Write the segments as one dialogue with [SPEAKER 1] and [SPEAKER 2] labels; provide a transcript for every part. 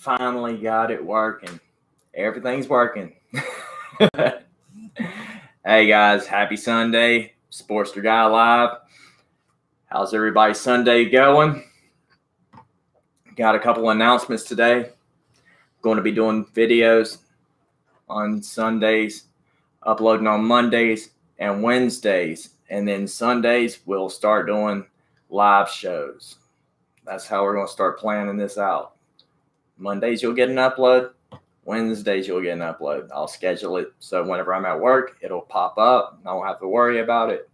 [SPEAKER 1] finally got it working. Everything's working. Hey guys, happy Sunday. Sportster Guy Live. How's everybody's Sunday going? Got a couple announcements today. Going to be doing videos on Sundays, uploading on Mondays and Wednesdays. And then Sundays, we'll start doing live shows. That's how we're going to start planning this out. Mondays, you'll get an upload. Wednesdays, you'll get an upload. I'll schedule it so whenever I'm at work, it'll pop up. I won't have to worry about it.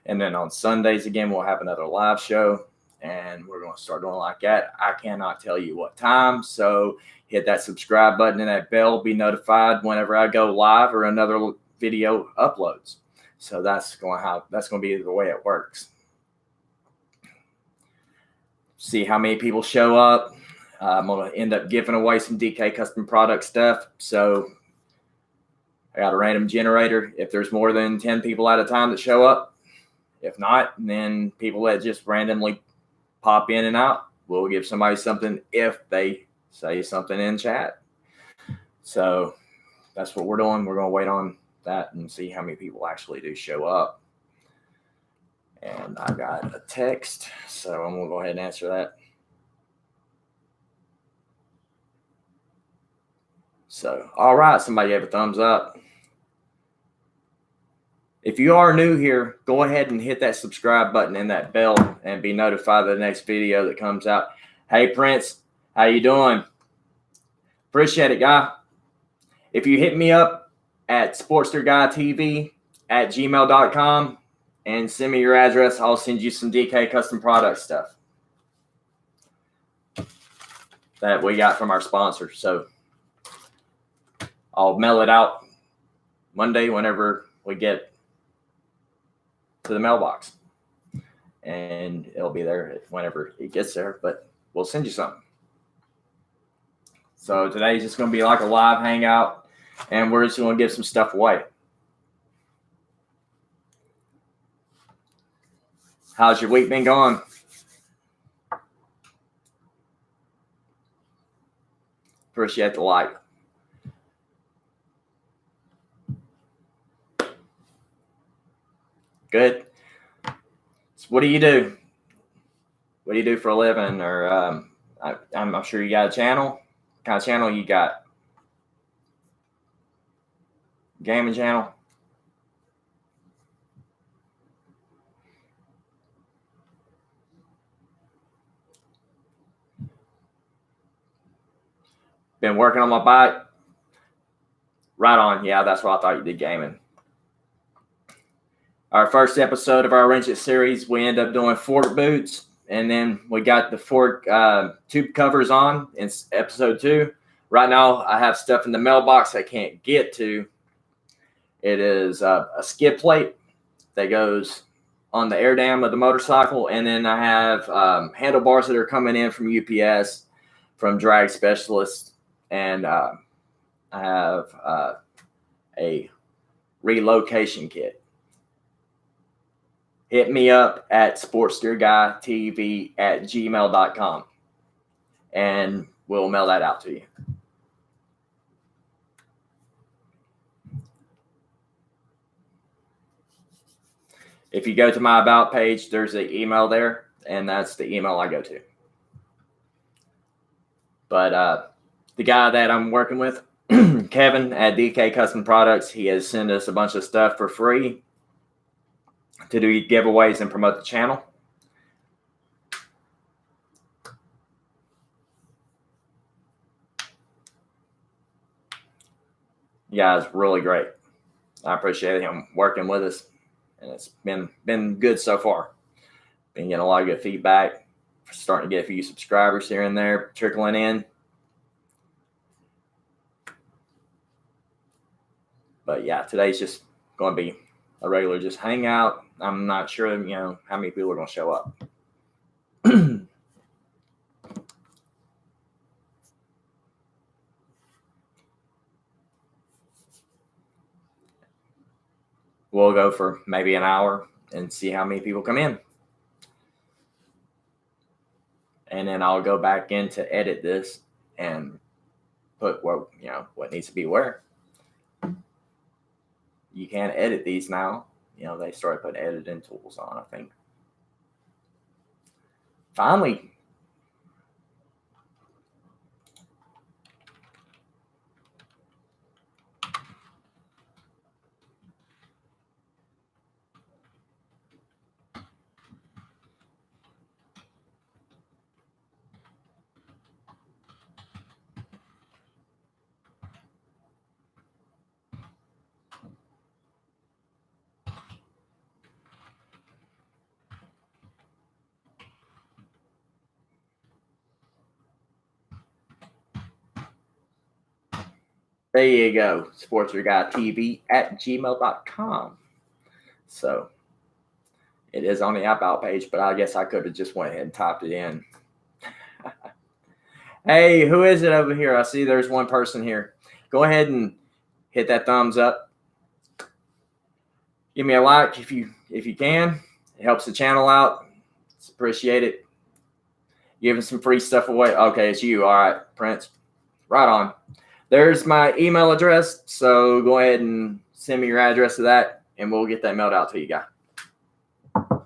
[SPEAKER 1] And then on Sundays, again, we'll have another live show. And we're going to start doing like that. I cannot tell you what time. So hit that subscribe button and that bell. Be notified whenever I go live or another video uploads. So that's going to be the way it works. See how many people show up. I'm going to end up giving away some DK custom product stuff. So I got a random generator. If there's more than 10 people at a time that show up, if not, then people that just randomly pop in and out, we'll give somebody something if they say something in chat. So that's what we're doing. We're going to wait on that and see how many people actually do show up. And I got a text, so I'm going to go ahead and answer that. So, all right, somebody gave a thumbs up. If you are new here, go ahead and hit that subscribe button and that bell and be notified of the next video that comes out. Hey, Prince, how you doing? Appreciate it, guy. If you hit me up at sportsterguytv@gmail.com and send me your address, I'll send you some DK custom product stuff that we got from our sponsor. So I'll mail it out Monday whenever we get to the mailbox. And it'll be there whenever it gets there, but we'll send you something. So today's just going to be like a live hangout, and we're just going to give some stuff away. How's your week been going? Appreciate the like. Good. So what do you do? What do you do for a living? Or I'm sure you got a channel. What kind of channel you got? Gaming channel? Been working on my bike? Right on. Yeah, that's what I thought you did, gaming. Our first episode of our Wrench It series, we end up doing fork boots, and then we got the fork tube covers on in episode 2. Right now, I have stuff in the mailbox I can't get to. It is a skid plate that goes on the air dam of the motorcycle, and then I have handlebars that are coming in from UPS, from Drag Specialist, and I have a relocation kit. Hit me up at sportsterguytv@gmail.com, and we'll mail that out to you. If you go to my About page, there's an email there, and that's the email I go to. But the guy that I'm working with, Kevin at DK Custom Products, he has sent us a bunch of stuff for free to do giveaways and promote the channel. Yeah, it's really great. I appreciate him working with us, and it's been good so far. Been getting a lot of good feedback. Starting to get a few subscribers here and there trickling in. But yeah, today's just going to be a regular just hangout. I'm not sure, how many people are going to show up. We'll go for maybe an hour and see how many people come in. And then I'll go back in to edit this and put what what needs to be where. You can edit these now. They started putting editing tools on, I think. Finally. There you go, sportsyourguytv@gmail.com. So it is on the About page, but I guess I could have just went ahead and typed it in. Hey, who is it over here? I see there's one person here. Go ahead and hit that thumbs up. Give me a like if you can. It helps the channel out. It's appreciated. Giving some free stuff away. Okay, it's you. All right, Prince. Right on. There's my email address, so go ahead and send me your address to that, and we'll get that mailed out to you guys. I'm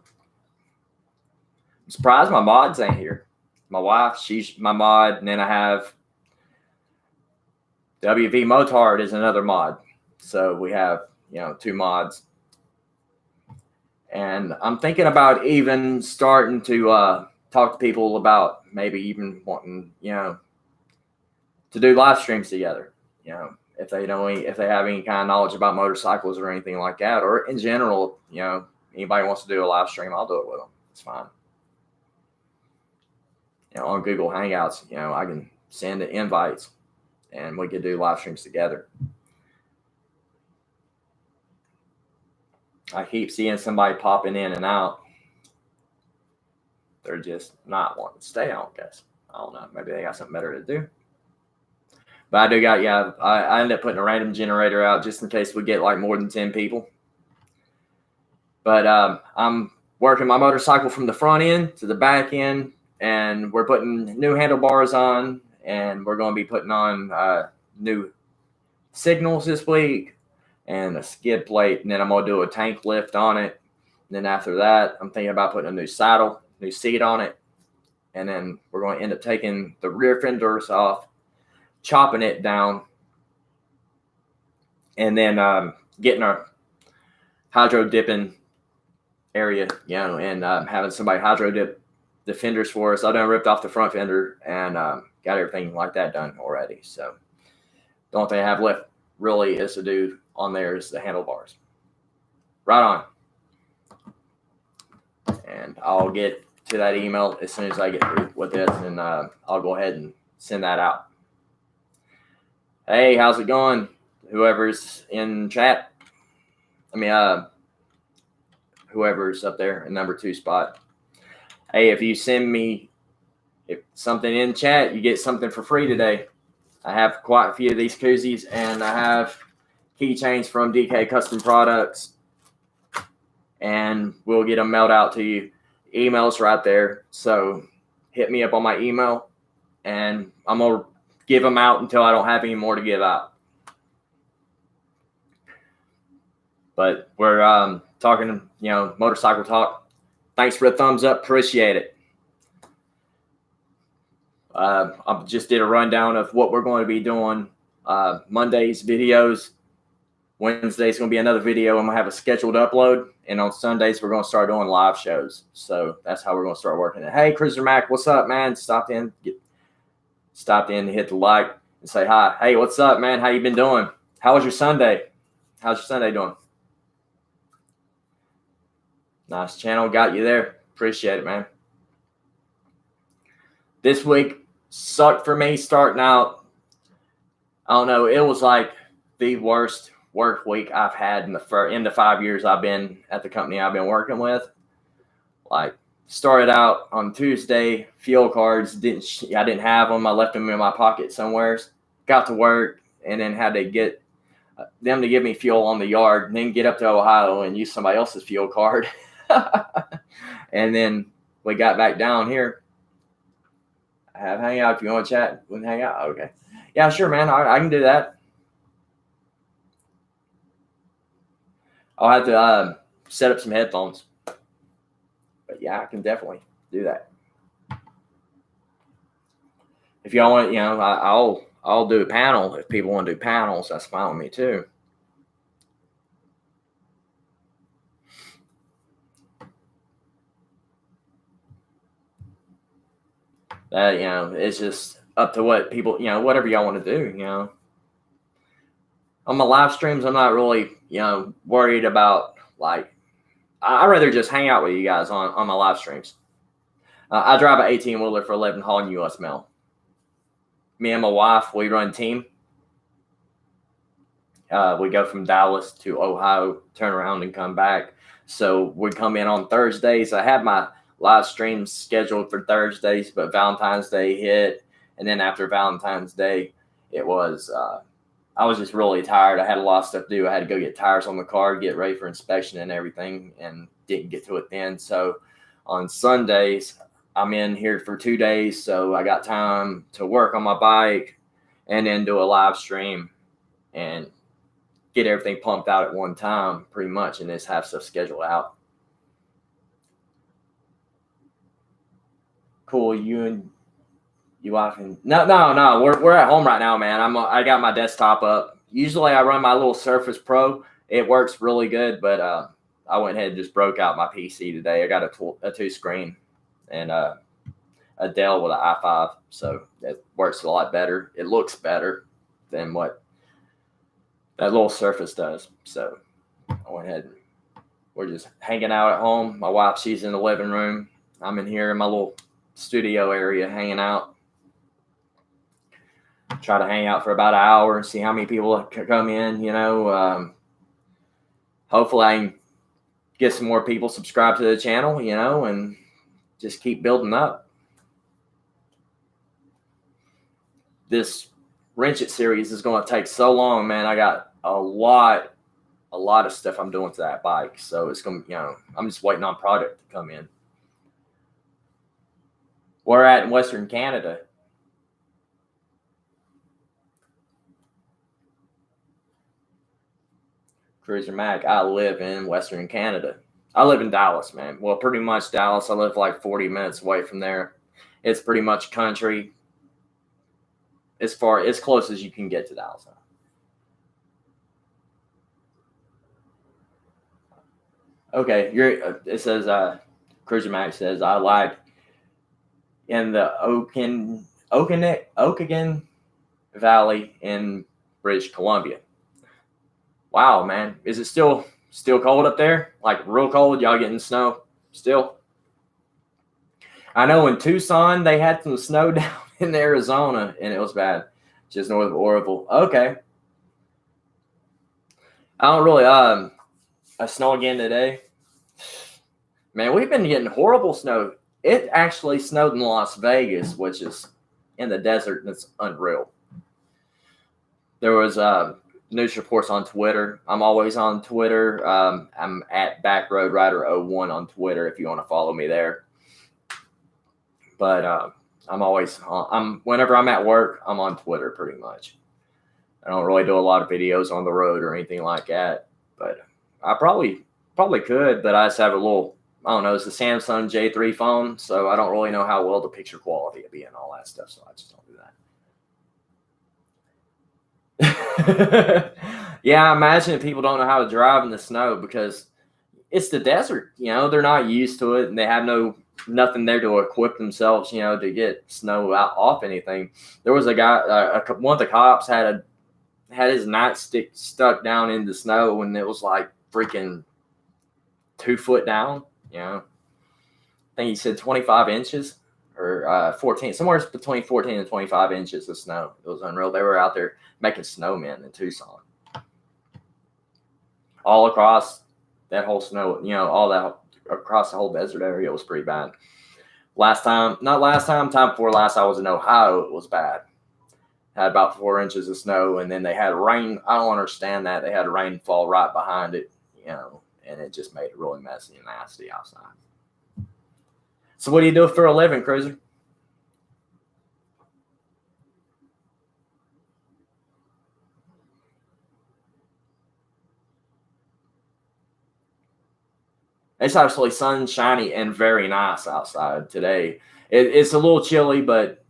[SPEAKER 1] surprised my mods ain't here. My wife, she's my mod, and then I have WV Motard is another mod. So we have, 2 mods. And I'm thinking about even starting to talk to people about maybe even wanting, to do live streams together. If they have any kind of knowledge about motorcycles or anything like that, or in general, anybody wants to do a live stream, I'll do it with them. It's fine. On Google Hangouts, I can send invites and we could do live streams together. I keep seeing somebody popping in and out. They're just not wanting to stay on, I guess. I don't know. Maybe they got something better to do. But I do got, I end up putting a random generator out just in case we get like more than 10 people. But I'm working my motorcycle from the front end to the back end, and we're putting new handlebars on, and we're going to be putting on new signals this week and a skid plate, and then I'm going to do a tank lift on it. And then after that, I'm thinking about putting a new saddle, new seat on it, and then we're going to end up taking the rear fenders off, chopping it down, and then getting our hydro dipping area, and having somebody hydro dip the fenders for us. I done ripped off the front fender and got everything like that done already. So the only thing I have left really is to do on there is the handlebars. Right on. And I'll get to that email as soon as I get through with this, and I'll go ahead and send that out. Hey, how's it going? Whoever's in chat. Whoever's up there in number 2 spot. Hey, if you send me something in chat, you get something for free today. I have quite a few of these koozies, and I have keychains from DK Custom Products, and we'll get them mailed out to you. Email's right there, so hit me up on my email, and I'm going to give them out until I don't have any more to give out. But we're talking, motorcycle talk. Thanks for the thumbs up. Appreciate it. I just did a rundown of what we're going to be doing. Monday's videos. Wednesday's going to be another video. I'm going to have a scheduled upload. And on Sundays, we're going to start doing live shows. So that's how we're going to start working it. Hey, Cruiser Mac, what's up, man? Stopped in to hit the like and say hi. Hey, what's up, man? How you been doing? How was your Sunday? How's your Sunday doing? Nice channel. Got you there. Appreciate it, man. This week sucked for me starting out. I don't know. It was like the worst work week I've had in the 5 years I've been at the company I've been working with. Like, started out on Tuesday, fuel cards, I didn't have them. I left them in my pocket somewhere. Got to work, and then had to get them to give me fuel on the yard, and then get up to Ohio and use somebody else's fuel card. And then we got back down here. I have Hangout if you want to chat. We can hang out. Okay. Yeah, sure, man. I can do that. I'll have to set up some headphones. But yeah, I can definitely do that. If y'all want, I'll do a panel. If people want to do panels, that's fine with me too. It's just up to what people, whatever y'all want to do. On my live streams, I'm not really, worried about like. I'd rather just hang out with you guys on my live streams. I drive an 18-wheeler for 11 hauling U.S. mail. Me and my wife, we run team. We go from Dallas to Ohio, turn around and come back. So we come in on Thursdays. I had my live streams scheduled for Thursdays, but Valentine's Day hit. And then after Valentine's Day, it was, I was just really tired. I had a lot of stuff to do. I had to go get tires on the car, get ready for inspection and everything, and didn't get to it then. So on Sundays, I'm in here for 2 days. So I got time to work on my bike and then do a live stream and get everything pumped out at one time pretty much and just have stuff scheduled out. Cool. You often no. We're at home right now, man. I got my desktop up. Usually I run my little Surface Pro. It works really good, but I went ahead and just broke out my PC today. I got a 2-screen and a Dell with an i5, so it works a lot better. It looks better than what that little Surface does. So I went ahead and we're just hanging out at home. My wife, she's in the living room. I'm in here in my little studio area hanging out. Try to hang out for about an hour and see how many people come in. Hopefully I can get some more people subscribed to the channel, and just keep building up. This Wrench It series is going to take so long, man. I got a lot of stuff I'm doing to that bike, so it's going to, I'm just waiting on product to come in. We're at in Western Canada. Cruiser Mac, I live in Western Canada. I live in Dallas, man. Well, pretty much Dallas. I live like 40 minutes away from there. It's pretty much country. As close as you can get to Dallas. Okay, it says Cruiser Mac says I like in the Okanagan Valley in British Columbia. Wow, man. Is it still cold up there? Like real cold? Y'all getting snow still? I know in Tucson they had some snow down in Arizona and it was bad. Just north of Oroville. Okay. I don't really snow again today. Man, we've been getting horrible snow. It actually snowed in Las Vegas, which is in the desert, and it's unreal. There was news reports on Twitter. I'm always on Twitter. I'm at BackroadRider01 on Twitter if you want to follow me there. But I'm always whenever I'm at work, I'm on Twitter pretty much. I don't really do a lot of videos on the road or anything like that, but I probably could, but I just have a little, I don't know, it's a Samsung J3 phone, so I don't really know how well the picture quality will be and all that stuff, so I just don't do that. Yeah, I imagine people don't know how to drive in the snow because it's the desert, they're not used to it and they have nothing there to equip themselves, to get snow off anything. There was a guy, one of the cops had his nightstick stuck down in the snow and it was like freaking 2 foot down, I think he said 25 inches or 14, somewhere between 14 and 25 inches of snow. It was unreal. They were out there making snowmen in Tucson. All across that whole snow, all that across the whole desert area was pretty bad. Time before last I was in Ohio, it was bad. Had about 4 inches of snow, and then they had rain. I don't understand that. They had rain fall right behind it, and it just made it really messy and nasty outside. So what do you do for a living, Cruiser? It's actually sunshiny and very nice outside today. It's a little chilly, but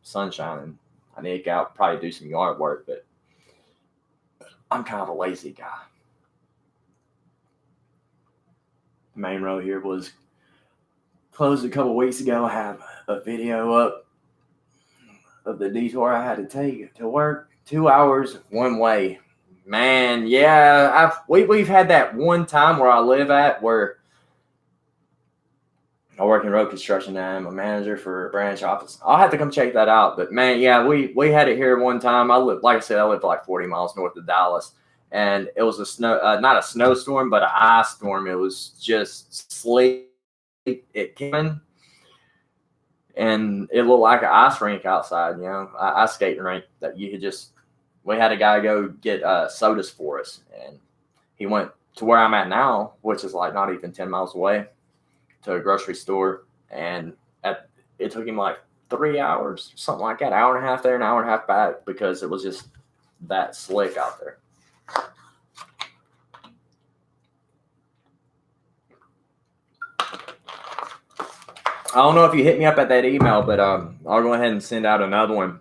[SPEAKER 1] sun shining. I need to get out, probably do some yard work, but I'm kind of a lazy guy. The main road here was closed a couple weeks ago. I have a video up of the detour I had to take to work. 2 hours one way. Man, yeah, we've had that one time where I live at where I work in road construction now. I'm a manager for a branch office. I'll have to come check that out. But man, yeah, we had it here one time. Like I said, I live like 40 miles north of Dallas, and it was not a snowstorm, but an ice storm. It was just sleet. It came in, and it looked like an ice rink outside. Ice skating rink that you could just. We had a guy go get sodas for us, and he went to where I'm at now, which is like not even 10 miles away, to a grocery store, and it took him like 3 hours, something like that, hour and a half there, an hour and a half back, because it was just that slick out there. I don't know if you hit me up at that email, but I'll go ahead and send out another one.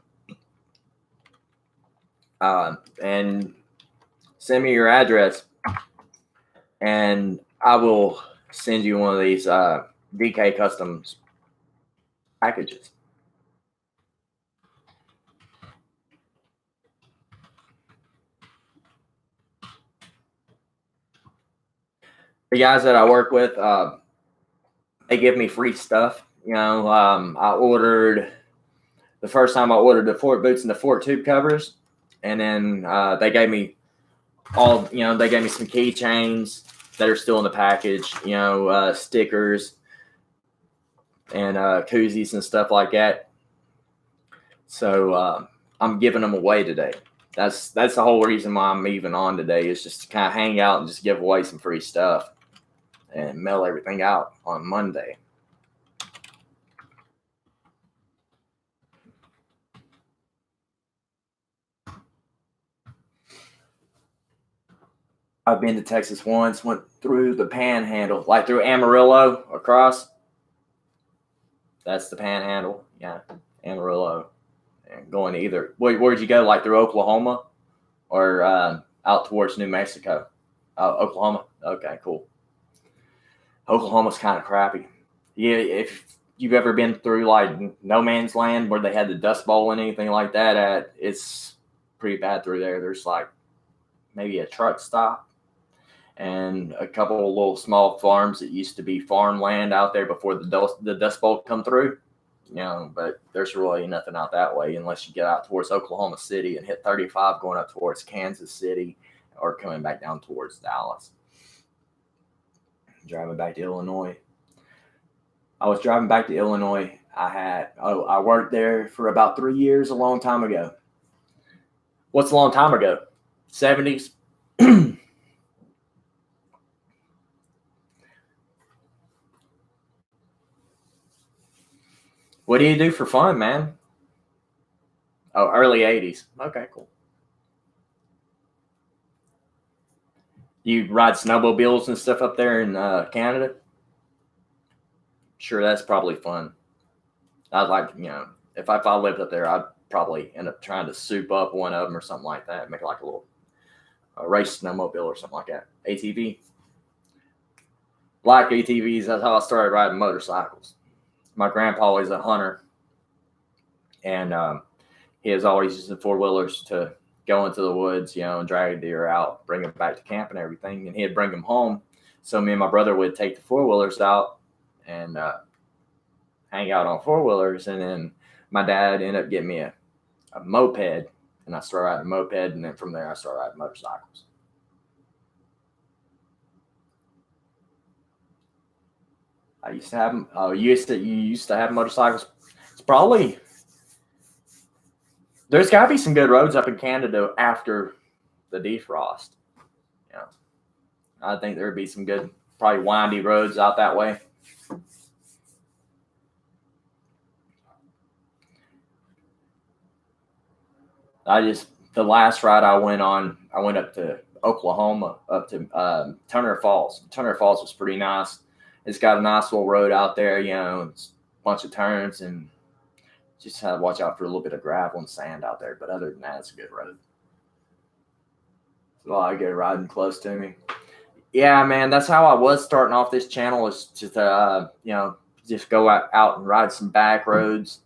[SPEAKER 1] And send me your address, and I will send you one of these DK Customs packages. The guys that I work with, they give me free stuff. I ordered the first time I ordered the Fort boots and the Fort tube covers, and then they gave me they gave me some keychains that are still in the package, stickers and koozies and stuff like that. So I'm giving them away today. That's the whole reason why I'm even on today, is just to kind of hang out and just give away some free stuff and mail everything out on Monday. I've been to Texas once, went through the Panhandle, like through Amarillo across. That's the Panhandle. Yeah, Amarillo. And going either. Where'd you go? Like through Oklahoma or out towards New Mexico? Oklahoma. Okay, cool. Oklahoma's kind of crappy. Yeah, if you've ever been through like no man's land where they had the Dust Bowl and anything like that it's pretty bad through there. There's like maybe a truck stop and a couple of little small farms that used to be farmland out there before the Dust Bowl come through. But there's really nothing out that way unless you get out towards Oklahoma City and hit 35 going up towards Kansas City or coming back down towards Dallas. Driving back to Illinois. I was driving back to Illinois. I worked there for about 3 years, a long time ago. What's a long time ago? 70s? What do you do for fun, man? Oh, early 80s. Okay, cool. You ride snowmobiles and stuff up there in Canada? Sure, that's probably fun. I'd like, if I lived up there, I'd probably end up trying to soup up one of them or something like that. Make it like a race snowmobile or something like that. ATV. Like ATVs, that's how I started riding motorcycles. My grandpa was a hunter, and he was always using 4-wheelers to go into the woods, and drag a deer out, bring them back to camp and everything. And he'd bring them home. So me and my brother would take the 4-wheelers out and hang out on 4-wheelers. And then my dad ended up getting me a moped, and I started riding a moped. And then from there, I started riding motorcycles. I used to have them. You used to have motorcycles. It's probably, there's got to be some good roads up in Canada after the defrost. I think there'd be some good, probably windy roads out that way. The last ride I went on, I went up to Oklahoma up to Turner Falls. Turner Falls was pretty nice. It's got a nice little road out there, it's a bunch of turns, and just have to watch out for a little bit of gravel and sand out there. But other than that, it's a good road. There's a lot of good riding close to me. Yeah, man, that's how I was starting off this channel, is just just go out and ride some back roads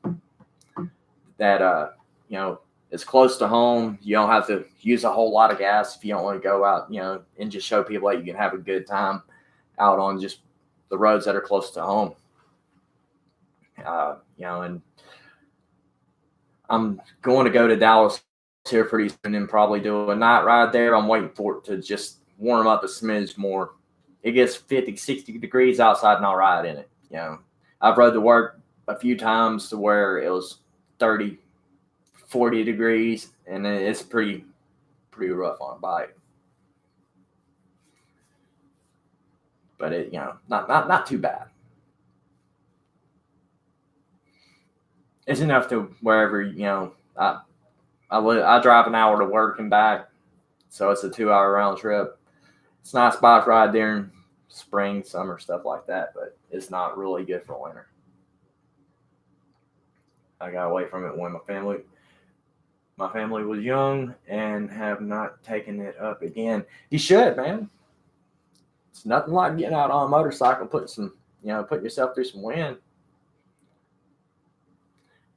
[SPEAKER 1] that it's close to home. You don't have to use a whole lot of gas if you don't want to go out, and just show people that you can have a good time out on just the roads that are close to home. And I'm going to go to Dallas here pretty soon and probably do a night ride there. I'm waiting for it to just warm up a smidge more. It gets 50, 60 degrees outside and I'll ride in it. I've rode to work a few times to where it was 30, 40 degrees, and it's pretty rough on a bike. But it, not too bad. It's enough to wherever, I drive an hour to work and back, so it's a 2-hour round trip. It's a nice bike ride during spring, summer, stuff like that, but it's not really good for winter. I got away from it when my family was young and have not taken it up again. You should, man. It's nothing like getting out on a motorcycle, putting yourself through some wind.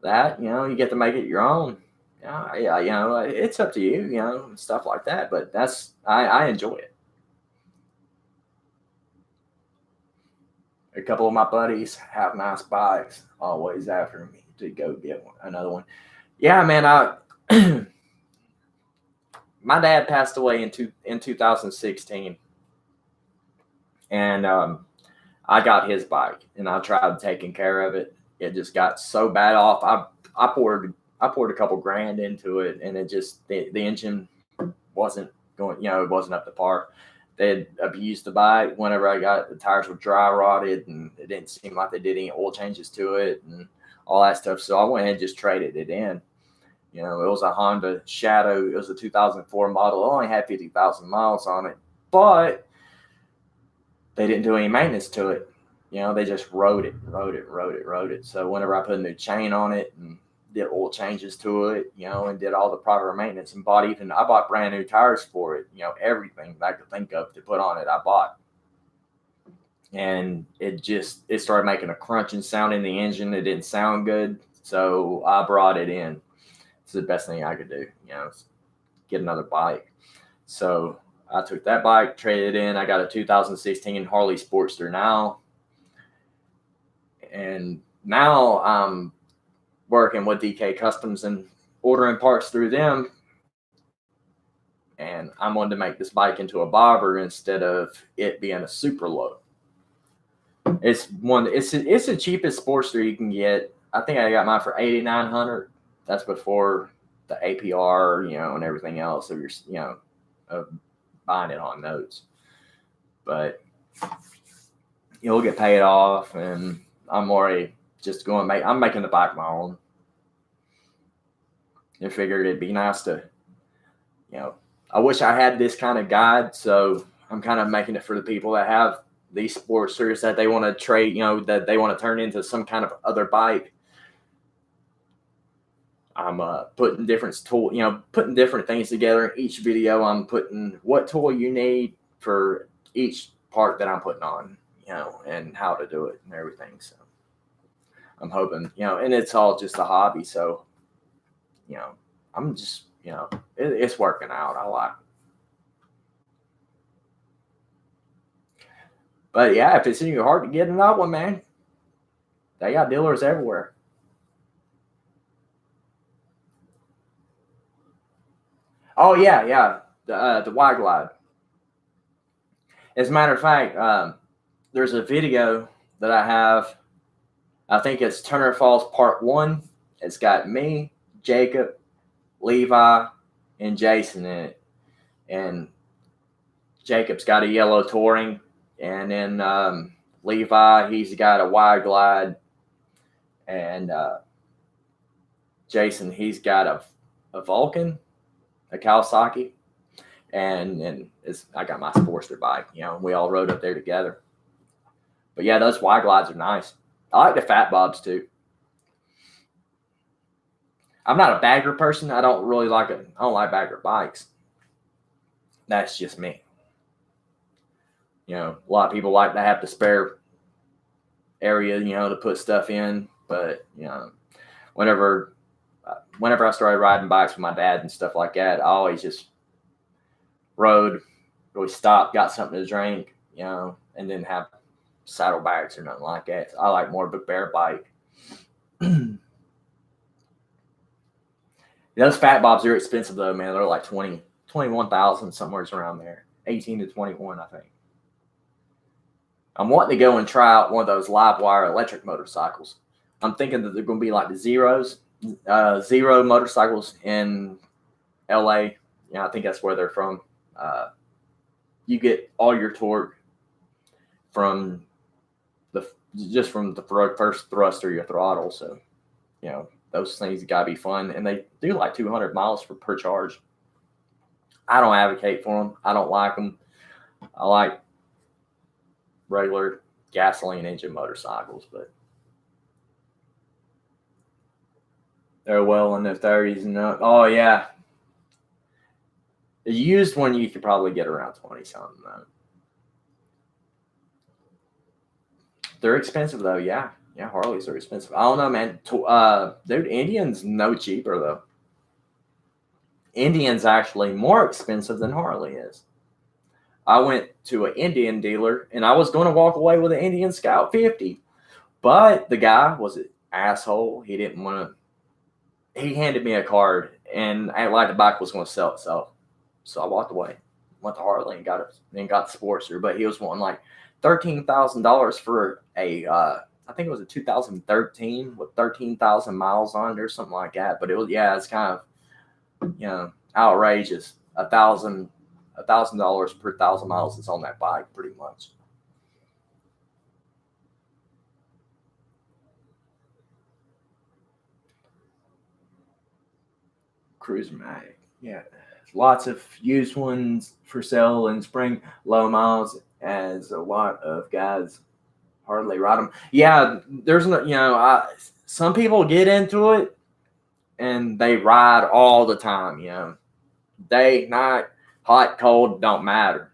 [SPEAKER 1] That, you get to make it your own. It's up to you, stuff like that. But I enjoy it. A couple of my buddies have nice bikes, always after me to go get another one. Yeah, man. My dad passed away in 2016, and I got his bike, and I tried taking care of it. It just got so bad off. I poured a couple grand into it, and it just the engine wasn't going. It wasn't up to par. They had abused the bike. Whenever I got it, the tires were dry rotted, and it didn't seem like they did any oil changes to it and all that stuff. So I went ahead and just traded it in. It was a Honda Shadow. It was a 2004 model. It only had 50,000 miles on it, but they didn't do any maintenance to it. They just rode it. So whenever I put a new chain on it and did oil changes to it, and did all the proper maintenance and I bought brand new tires for it. Everything that I could think of to put on it, I bought. And it started making a crunching sound in the engine. It didn't sound good. So I brought it in. It's the best thing I could do, get another bike. So I took that bike, traded it in. I got a 2016 Harley Sportster now. And now I'm working with DK Customs and ordering parts through them. And I wanted to make this bike into a bobber instead of it being a super low. It's the cheapest Sportster you can get. I think I got mine for $8,900. That's before the APR, and everything else of your, buying it on notes. But you'll get paid off, and I'm already just I'm making the bike my own. And figured it'd be nice to, I wish I had this kind of guide. So I'm kind of making it for the people that have these Sportsters that they want to trade, that they want to turn into some kind of other bike. I'm putting different putting different things together. In each video, I'm putting what tool you need for each part that I'm putting on, and how to do it and everything. So I'm hoping, and it's all just a hobby. So, I'm just, it's working out. I like it. But yeah, if it's in your heart to get another one, man, they got dealers everywhere. Oh yeah, the Y Glide. As a matter of fact, there's a video that I have. I think it's Turner Falls Part 1. It's got me, Jacob, Levi, and Jason in it. And Jacob's got a yellow Touring. And then Levi, he's got a Y Glide. And Jason, he's got a Vulcan, a Kawasaki. and I got my Sportster bike, and we all rode up there together. But yeah, those wide glides are nice. I like the fat bobs too. I'm not a bagger person. I don't really like it. I don't like bagger bikes. That's just me. A lot of people like to have the spare area, to put stuff in. But whenever I started riding bikes with my dad and stuff like that, I always just rode, really stopped, got something to drink, and didn't have saddlebags or nothing like that. So I like more of a bare bike. Those fat bobs are expensive though, man. They're like 21,000, somewhere around there. 18 to 21, I think. I'm wanting to go and try out one of those live wire electric motorcycles. I'm thinking that they're going to be like the Zero motorcycles in LA. I think that's where they're from. You get all your torque from the first thrust of your throttle. So, those things got to be fun. And they do like 200 miles per charge. I don't advocate for them. I don't like them. I like regular gasoline engine motorcycles, but they're well in their 30s and up. Oh, yeah. The used one, you could probably get around 20 something though. They're expensive though, yeah. Yeah, Harleys are expensive. I don't know, man. Dude, Indian's no cheaper though. Indian's actually more expensive than Harley is. I went to an Indian dealer and I was going to walk away with an Indian Scout 50, but the guy was an asshole. He didn't want to. He handed me a card and I like the bike was going to sell itself. So I walked away, went to Harley and got the Sportster, but he was wanting like $13,000 for I think it was a 2013 with 13,000 miles on it or something like that. But it's kind of, outrageous. $1,000 per 1,000 miles that's on that bike, pretty much. Cruiser Mag, yeah. Lots of used ones for sale in spring, low miles, as a lot of guys hardly ride them. Yeah, there's no, some people get into it and they ride all the time, day, night, hot, cold, don't matter.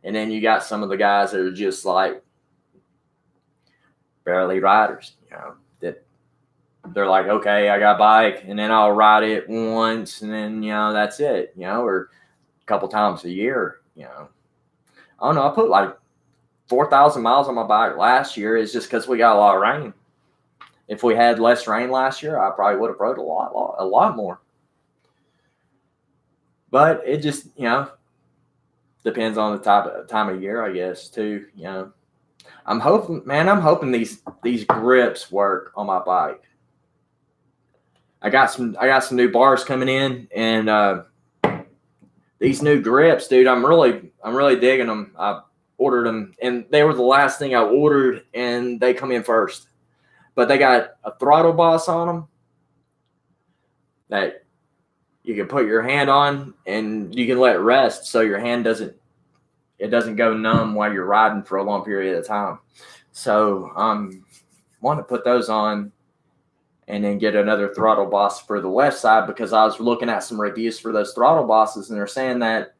[SPEAKER 1] And then you got some of the guys that are just like barely riders, that they're like, okay, I got a bike and then I'll ride it once and then, that's it, or a couple times a year, I don't know. I put like 4,000 miles on my bike last year. Is just because we got a lot of rain. If we had less rain last year, I probably would have rode a lot more. But it just, depends on the time of year, I guess, too. I'm hoping these grips work on my bike. I got some new bars coming in, and these new grips, dude, I'm really digging them. I ordered them, and they were the last thing I ordered, and they come in first. But they got a throttle boss on them that you can put your hand on, and you can let it rest so your hand doesn't go numb while you're riding for a long period of time. So want to put those on and then get another throttle boss for the left side, because I was looking at some reviews for those throttle bosses, and they're saying that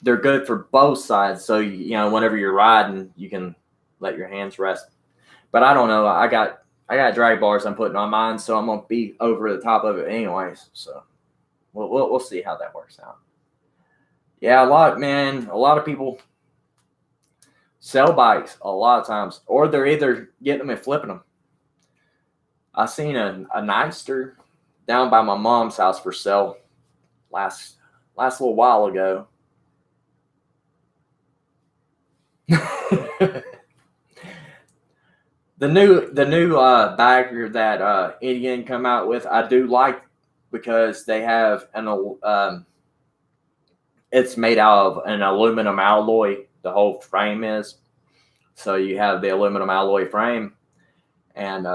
[SPEAKER 1] they're good for both sides. So, whenever you're riding, you can let your hands rest. But I don't know. I got drag bars I'm putting on mine, so I'm going to be over the top of it anyways. So we'll see how that works out. Yeah, a lot of people sell bikes a lot of times, or they're either getting them and flipping them. I seen a Nightster down by my mom's house for sale last little while ago. The new bagger that Indian come out with, I do like, because they have it's made out of an aluminum alloy. The whole frame is, so you have the aluminum alloy frame, and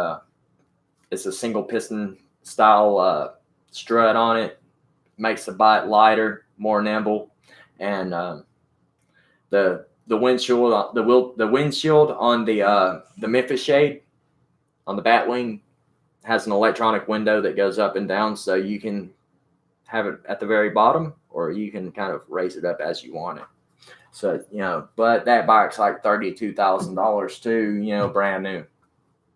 [SPEAKER 1] it's a single piston style strut on it. makes the bike lighter, more nimble, and the windshield on the Memphis Shade on the Batwing has an electronic window that goes up and down, so you can have it at the very bottom, or you can kind of raise it up as you want it. So, but that bike's like $32,000 too, brand new.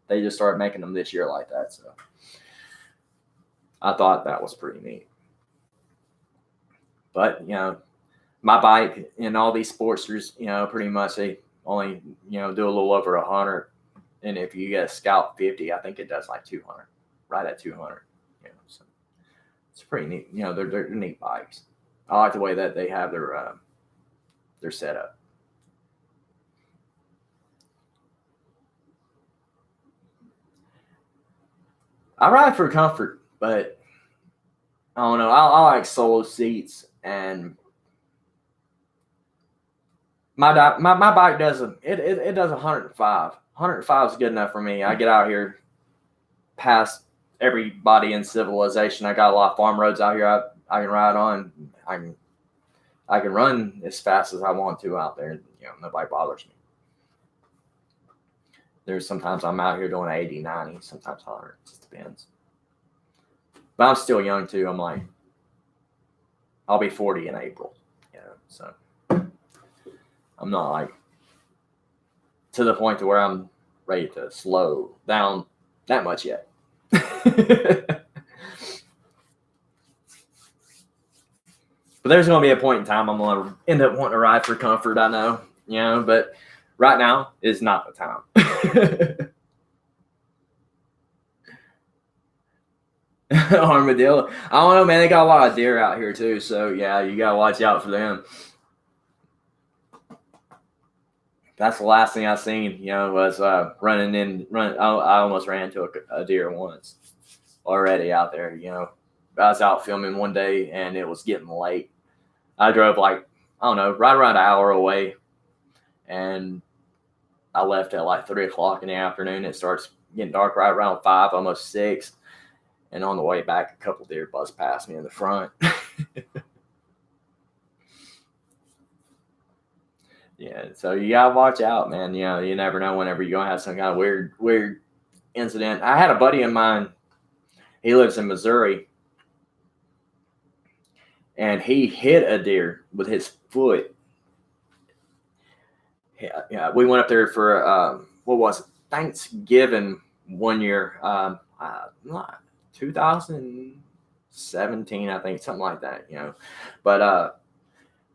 [SPEAKER 1] They just started making them this year like that. So I thought that was pretty neat. But, my bike and all these Sportsters, pretty much they only, do a little over 100. And if you get a Scout 50, I think it does like 200, right at 200. So it's pretty neat. They're neat bikes. I like the way that they have their setup. I ride for comfort, but I don't know. I like solo seats, and my bike does it does 105. 105 is good enough for me. I get out here past everybody in civilization. I got a lot of farm roads out here I can ride on. I can run as fast as I want to out there. Nobody bothers me. There's sometimes I'm out here doing 80, 90, sometimes 100. It just depends. But I'm still young too. I'm like, I'll be 40 in April. So I'm not like to the point to where I'm ready to slow down that much yet. But there's going to be a point in time I'm going to end up wanting to ride for comfort, I know, but right now is not the time. Armadillo. I don't know, man. They got a lot of deer out here too, so yeah, you got to watch out for them. That's the last thing I seen, was running. I almost ran into a deer once already out there, I was out filming one day and it was getting late. I drove right around an hour away, and I left at like 3 o'clock in the afternoon. It starts getting dark right around 5, almost 6. And on the way back, a couple deer buzzed past me in the front. Yeah, so you gotta watch out, man. You never know whenever you're gonna have some kind of weird incident. I had a buddy of mine. He lives in Missouri, and he hit a deer with his foot. Yeah, we went up there for what was it? Thanksgiving one year, 2017, I think, something like that. But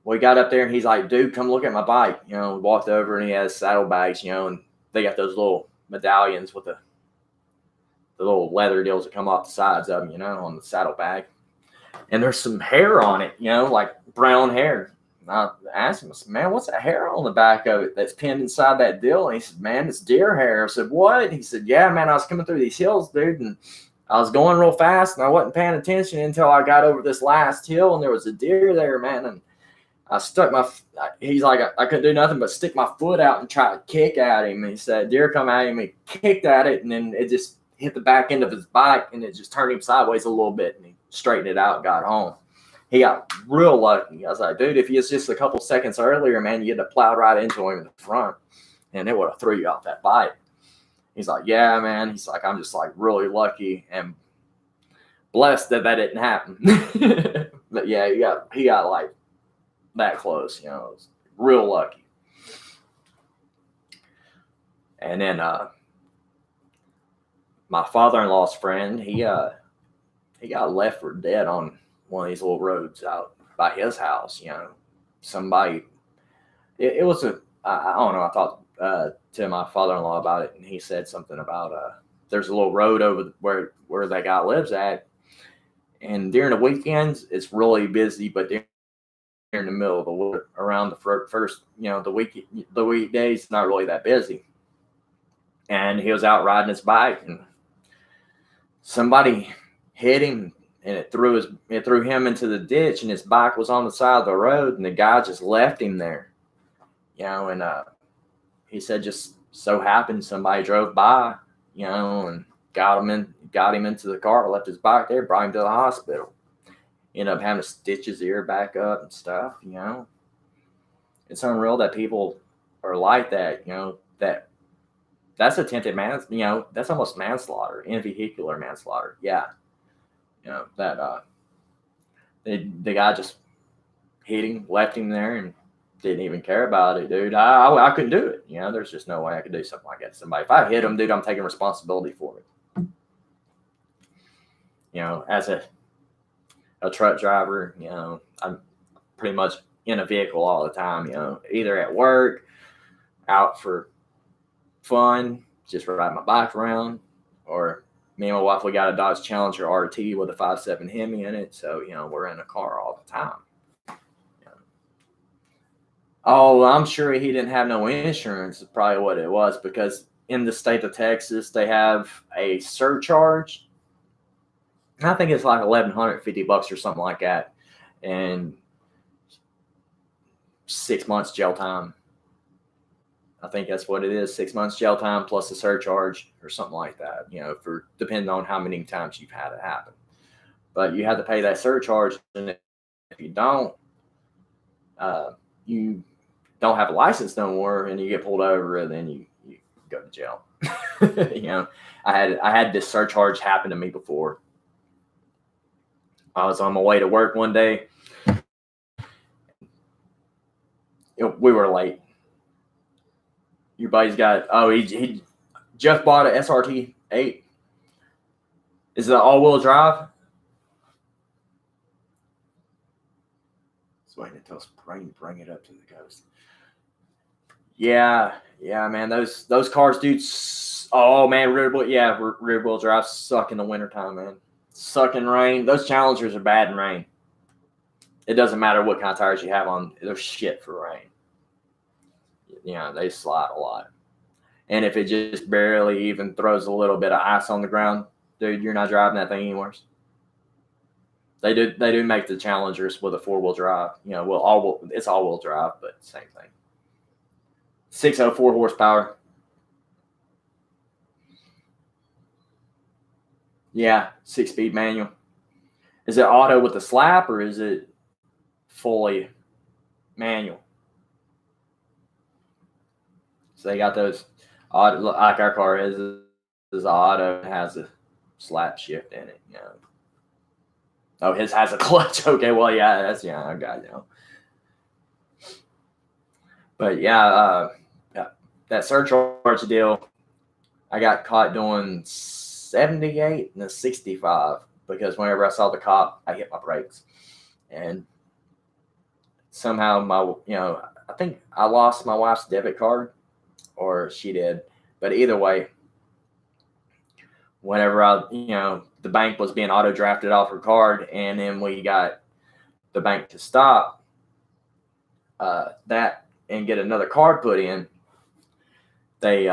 [SPEAKER 1] we got up there and he's like, dude, come look at my bike. We walked over and he has saddlebags, and they got those little medallions with the little leather deals that come off the sides of them, on the saddlebag. And there's some hair on it, like brown hair. And I asked him, I said, man, what's that hair on the back of it that's pinned inside that deal? And he said, man, it's deer hair. I said, what? And he said, yeah, man, I was coming through these hills, dude, and I was going real fast and I wasn't paying attention until I got over this last hill and there was a deer there, man. And I stuck he's like, I couldn't do nothing but stick my foot out and try to kick at him. And he said, deer come at him, he kicked at it, and then it just hit the back end of his bike and it just turned him sideways a little bit, and he straightened it out and got home. He got real lucky. I was like, dude, if he was just a couple seconds earlier, man, you'd have plowed right into him in the front and it would have threw you off that bike. He's like, yeah, man. He's like, I'm just like really lucky and blessed that didn't happen. But yeah, he got like that close, it was real lucky. And then my father-in-law's friend, he got left for dead on one of these little roads out by his house. Somebody, it was I don't know. I talked to my father-in-law about it, and he said something about there's a little road over where that guy lives at, and during the weekends it's really busy, but during the middle of the week, around the first, the weekdays, it's not really that busy. And he was out riding his bike, and somebody hit him, and it threw him into the ditch, and his bike was on the side of the road, and the guy just left him there. And he said just so happened somebody drove by, and got him into the car, left his bike there, brought him to the hospital. end up having to stitch his ear back up and stuff. It's unreal that people are like that. That's attempted that's almost manslaughter, in vehicular manslaughter. Yeah, that the guy just hit him, left him there, and didn't even care about it, dude. I couldn't do it. There's just no way I could do something like that to somebody. If I hit him, dude, I'm taking responsibility for it. As a truck driver, I'm pretty much in a vehicle all the time, either at work, out for fun, just ride my bike around, or me and my wife, we got a Dodge Challenger RT with a 5.7 Hemi in it. So, we're in a car all the time. Oh, I'm sure he didn't have no insurance is probably what it was, because in the state of Texas, they have a surcharge. I think it's like $1,150 or something like that. And 6 months jail time. I think that's what it is. 6 months jail time plus a surcharge or something like that, for depending on how many times you've had it happen. But you have to pay that surcharge. And if you don't, you don't have a license no more, and you get pulled over, and then you go to jail. I had this surcharge happen to me before. I was on my way to work one day. We were late. Your buddy's got, he just bought an SRT 8. Is it all-wheel drive? Just waiting until spring, bring it up to the coast. Yeah, man. Those cars, dude. Oh man, rear wheel drive suck in the wintertime, man. Suck in rain. Those Challengers are bad in rain. It doesn't matter what kind of tires you have on; they're shit for rain. They slide a lot. And if it just barely even throws a little bit of ice on the ground, dude, you're not driving that thing anymore. They do make the Challengers with a 4-wheel drive. It's all-wheel drive, but same thing. 604 horsepower. Yeah, 6-speed manual. Is it auto with the slap, or is it fully manual? So they got those auto, like our car is auto, has a slap shift in it. Oh, his has a clutch. Okay, well, yeah, I got But yeah, that surcharge deal, I got caught doing 78 and a 65 because whenever I saw the cop, I hit my brakes, and somehow I think I lost my wife's debit card, or she did, but either way, whenever the bank was being auto drafted off her card, and then we got the bank to stop that and get another card put in, they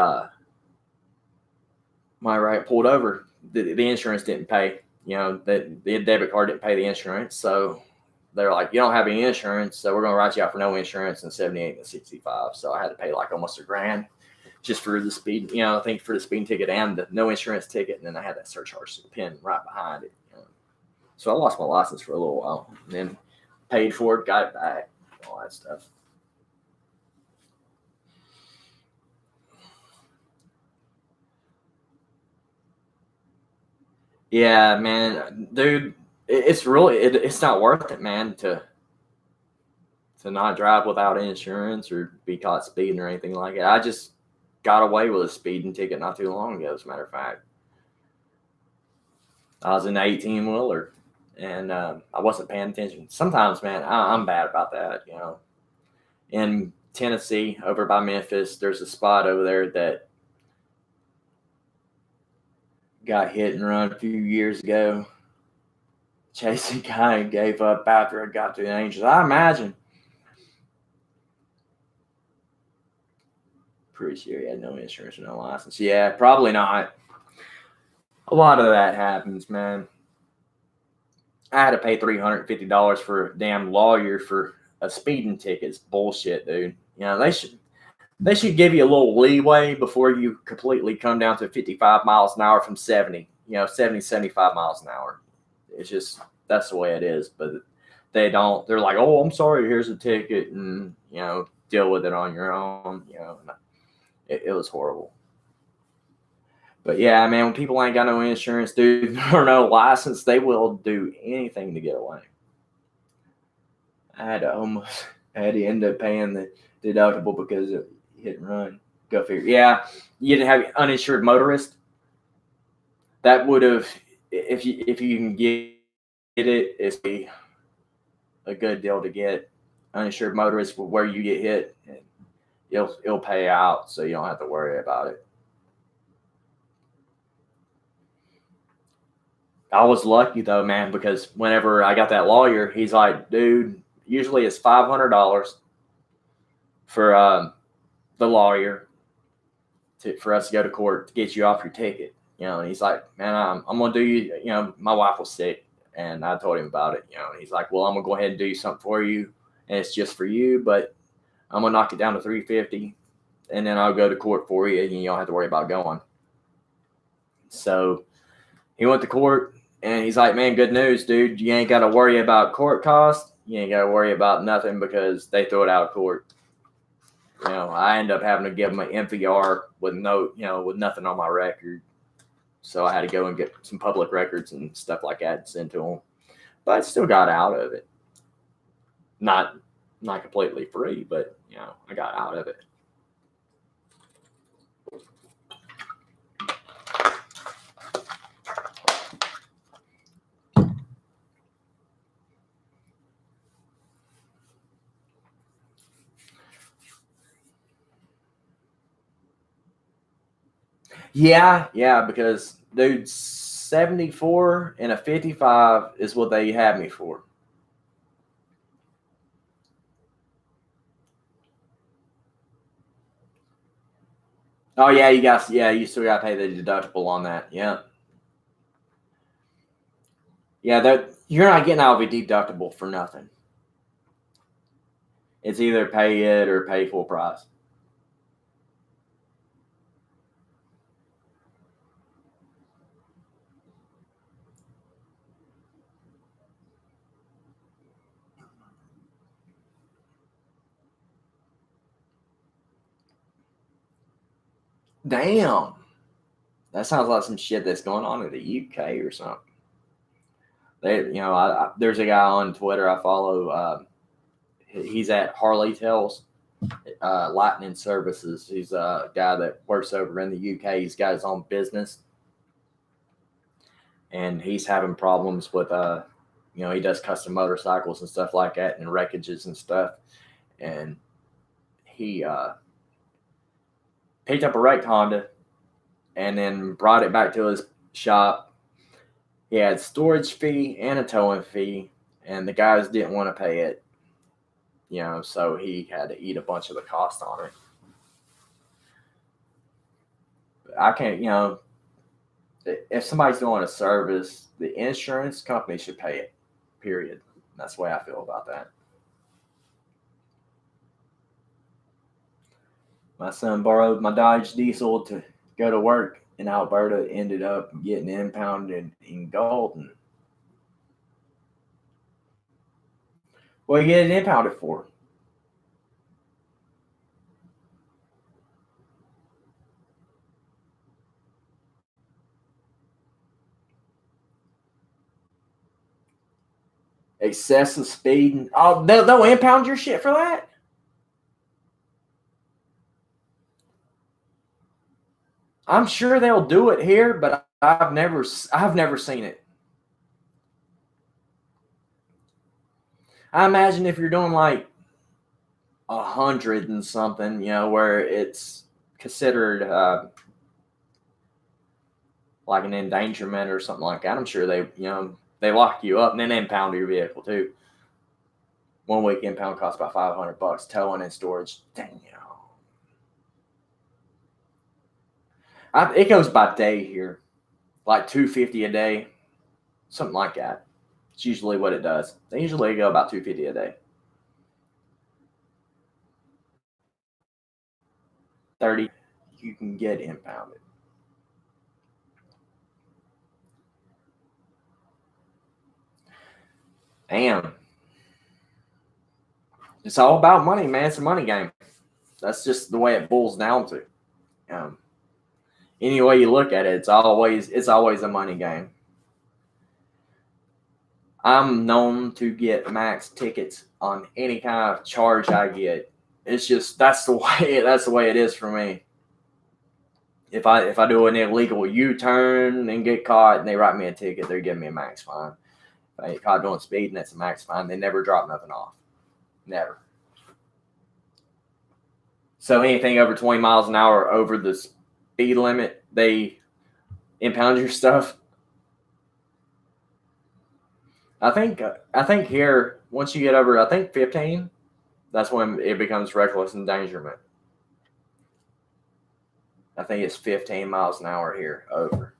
[SPEAKER 1] pulled over. The insurance didn't pay. The debit card didn't pay the insurance, so they're like, you don't have any insurance, so we're going to write you out for no insurance in 78 and 65. So I had to pay like almost $1,000 just for the speed, I think for the speeding ticket and the no insurance ticket, and then I had that surcharge pin right behind it. So I lost my license for a little while, and then paid for it, got it back, all that stuff. Yeah, man, dude, it's not worth it, man, to not drive without insurance or be caught speeding or anything like that. I just got away with a speeding ticket not too long ago, as a matter of fact. I was in an 18-wheeler, and I wasn't paying attention. Sometimes, man, I'm bad about that, In Tennessee, over by Memphis, there's a spot over there that got hit and run a few years ago. Chasing guy and gave up after it got to the Angels. I imagine. Pretty sure he had no insurance or no license. Yeah, probably not. A lot of that happens, man. I had to pay $350 for a damn lawyer for a speeding ticket. It's bullshit, dude. They should give you a little leeway before you completely come down to 55 miles an hour from 70. 70, 75 miles an hour. It's just, that's the way it is. But they don't. They're like, oh, I'm sorry. Here's a ticket, and deal with it on your own. It was horrible. But yeah, man, when people ain't got no insurance, dude, or no license, they will do anything to get away. I had to end up paying the deductible because of hit and run. Go figure. Yeah, you didn't have uninsured motorist. That would have, if you can get it, it's a good deal to get. Uninsured motorist where you get hit, it'll pay out, so you don't have to worry about it. I was lucky though, man, because whenever I got that lawyer, he's like, dude, usually it's $500 for the lawyer for us to go to court to get you off your ticket. And he's like, man, I'm gonna do you. My wife was sick, and I told him about it. And he's like, well, I'm gonna go ahead and do something for you, and it's just for you, but I'm gonna knock it down to $350, and then I'll go to court for you, and you don't have to worry about going. So he went to court. And he's like, man, good news, dude. You ain't got to worry about court costs. You ain't got to worry about nothing because they throw it out of court. I end up having to give him an MVR with with nothing on my record. So I had to go and get some public records and stuff like that and send to him. But I still got out of it. Not completely free, but, I got out of it. Yeah, because dude, 74 and a 55 is what they had me for. Oh yeah, you still got to pay the deductible on that. Yeah, you're not getting out of a deductible for nothing. It's either pay it or pay full price. Damn. That sounds like some shit that's going on in the UK or something. There's a guy on Twitter I follow. He's at Harley Tales Lightning Services. He's a guy that works over in the UK. He's got his own business, and he's having problems with he does custom motorcycles and stuff like that, and wreckages and stuff. And he picked up a wrecked Honda and then brought it back to his shop. He had storage fee and a towing fee, and the guys didn't want to pay it. So he had to eat a bunch of the cost on it. I can't, if somebody's doing a service, the insurance company should pay it, period. That's the way I feel about that. My son borrowed my Dodge Diesel to go to work in Alberta, ended up getting impounded in Golden. What you get it impounded for? Excessive speed. Oh, they'll impound your shit for that? I'm sure they'll do it here, but I've never seen it. I imagine if you're doing like 100 and something, where it's considered like an endangerment or something like that. I'm sure they lock you up and then impound your vehicle too. 1 week impound costs about $500, towing and storage. Dang, it goes by day here, like $250 a day, something like that. It's usually what it does. They usually go about $250 a day. 30, you can get impounded. Damn. It's all about money, man. It's a money game. That's just the way it boils down to. Any way you look at it, it's always a money game. I'm known to get max tickets on any kind of charge I get. It's just that's the way it is for me. If I do an illegal U-turn and get caught and they write me a ticket, they're giving me a max fine. If I get caught doing speeding, that's a max fine. They never drop nothing off. Never. So anything over 20 miles an hour over the speed limit, they impound your stuff. I think here, once you get over, I think 15, that's when it becomes reckless endangerment. I think it's 15 miles an hour here over.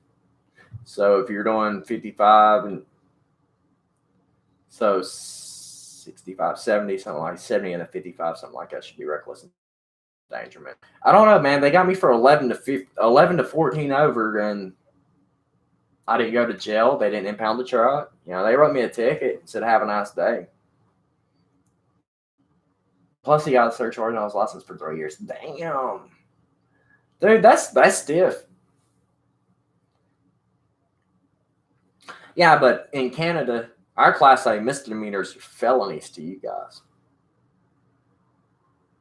[SPEAKER 1] So if you're doing 55 and so 65, 70, something like 70 and a 55, something like that should be reckless endangerment. I don't know, man. They got me for 11 to 14 over, and I didn't go to jail. They didn't impound the truck. They wrote me a ticket and said, "Have a nice day." Plus, he got a surcharge on his license for 3 years. Damn. Dude, that's stiff. Yeah, but in Canada, our Class A misdemeanors are felonies to you guys.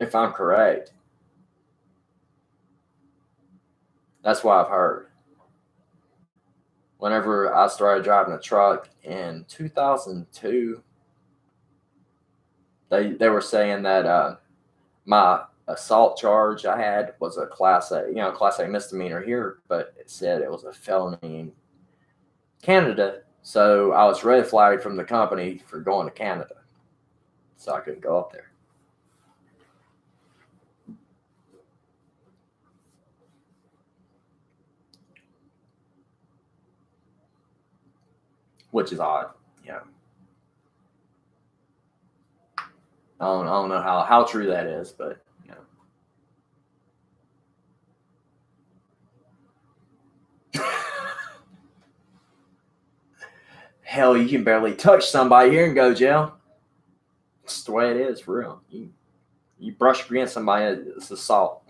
[SPEAKER 1] If I'm correct. That's what I've heard. Whenever I started driving a truck in 2002, they were saying that my assault charge I had was a Class A misdemeanor here, but it said it was a felony in Canada. So I was red flagged from the company for going to Canada. So I couldn't go up there. Which is odd. I don't know how true that is, but hell, you can barely touch somebody here and go to jail. It's the way it is, for real. You brush against somebody, it's assault.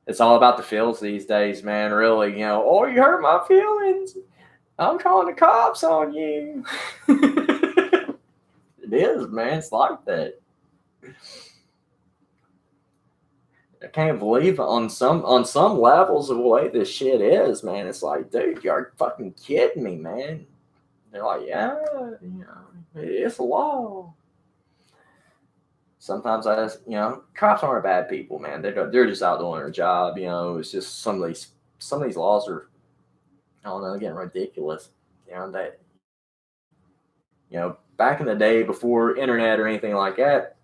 [SPEAKER 1] It's all about the feels these days, man. Really, oh, you hurt my feelings. I'm calling the cops on you. It is, man. It's like that. I can't believe on some levels of the way this shit is, man. It's like, dude, you're fucking kidding me, man. They're like, yeah, it's a law. Sometimes I just, cops aren't bad people, man. They're just out doing their job. It's just some of these laws are, I don't know, getting ridiculous. Back in the day before internet or anything like that,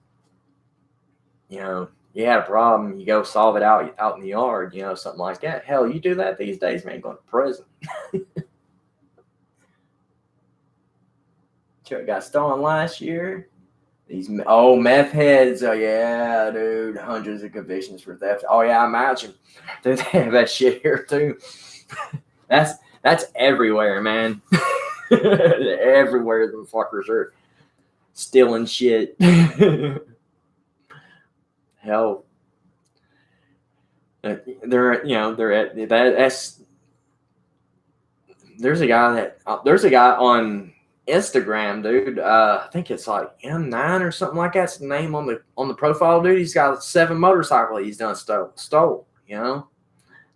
[SPEAKER 1] you had a problem, you go solve it out in the yard, something like that. Hell, you do that these days, man, going to prison. Truck got stolen last year. These meth heads. Oh yeah, dude, hundreds of convictions for theft. Oh yeah, I imagine. Dude, they have that shit here too. That's everywhere, man. Everywhere the fuckers are stealing shit. Hell, they're at that's. There's a guy on Instagram, dude. I think it's like M9 or something like that's the name on the profile, dude. He's got 7 motorcycles he's done stole. They're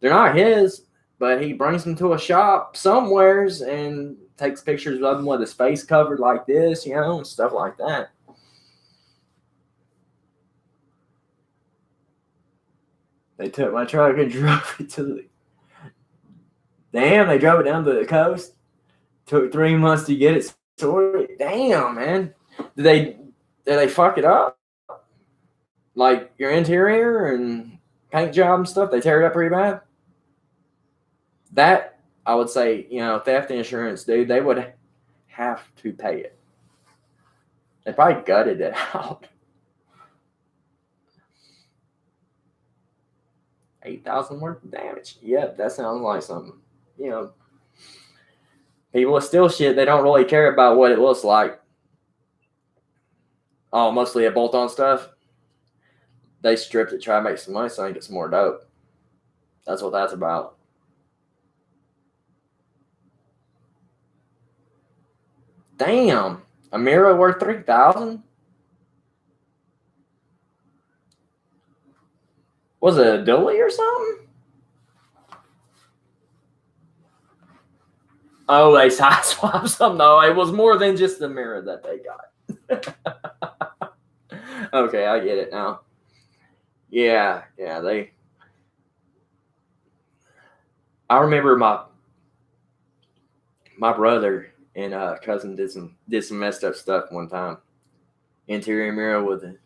[SPEAKER 1] not his, but he brings them to a shop somewheres and takes pictures of them with his face covered like this, and stuff like that. They took my truck and drove it to the. Damn, they drove it down to the coast. Took 3 months to get it sorted. Damn, man. Did they fuck it up? Like your interior and paint job and stuff, they tear it up pretty bad? That, I would say, theft insurance, dude, they would have to pay it. They probably gutted it out. 8,000 worth of damage. Yep, that sounds like something. People with still shit, they don't really care about what it looks like. Oh, mostly a bolt-on stuff. They stripped it, try to make some money, so I can get some more dope. That's what that's about. Damn, a mirror worth $3,000. Was it a dually or something? Oh, they side swapped something. No, it was more than just the mirror that they got. Okay, I get it now. Yeah, I remember my brother and cousin did some messed up stuff one time. Interior mirror with the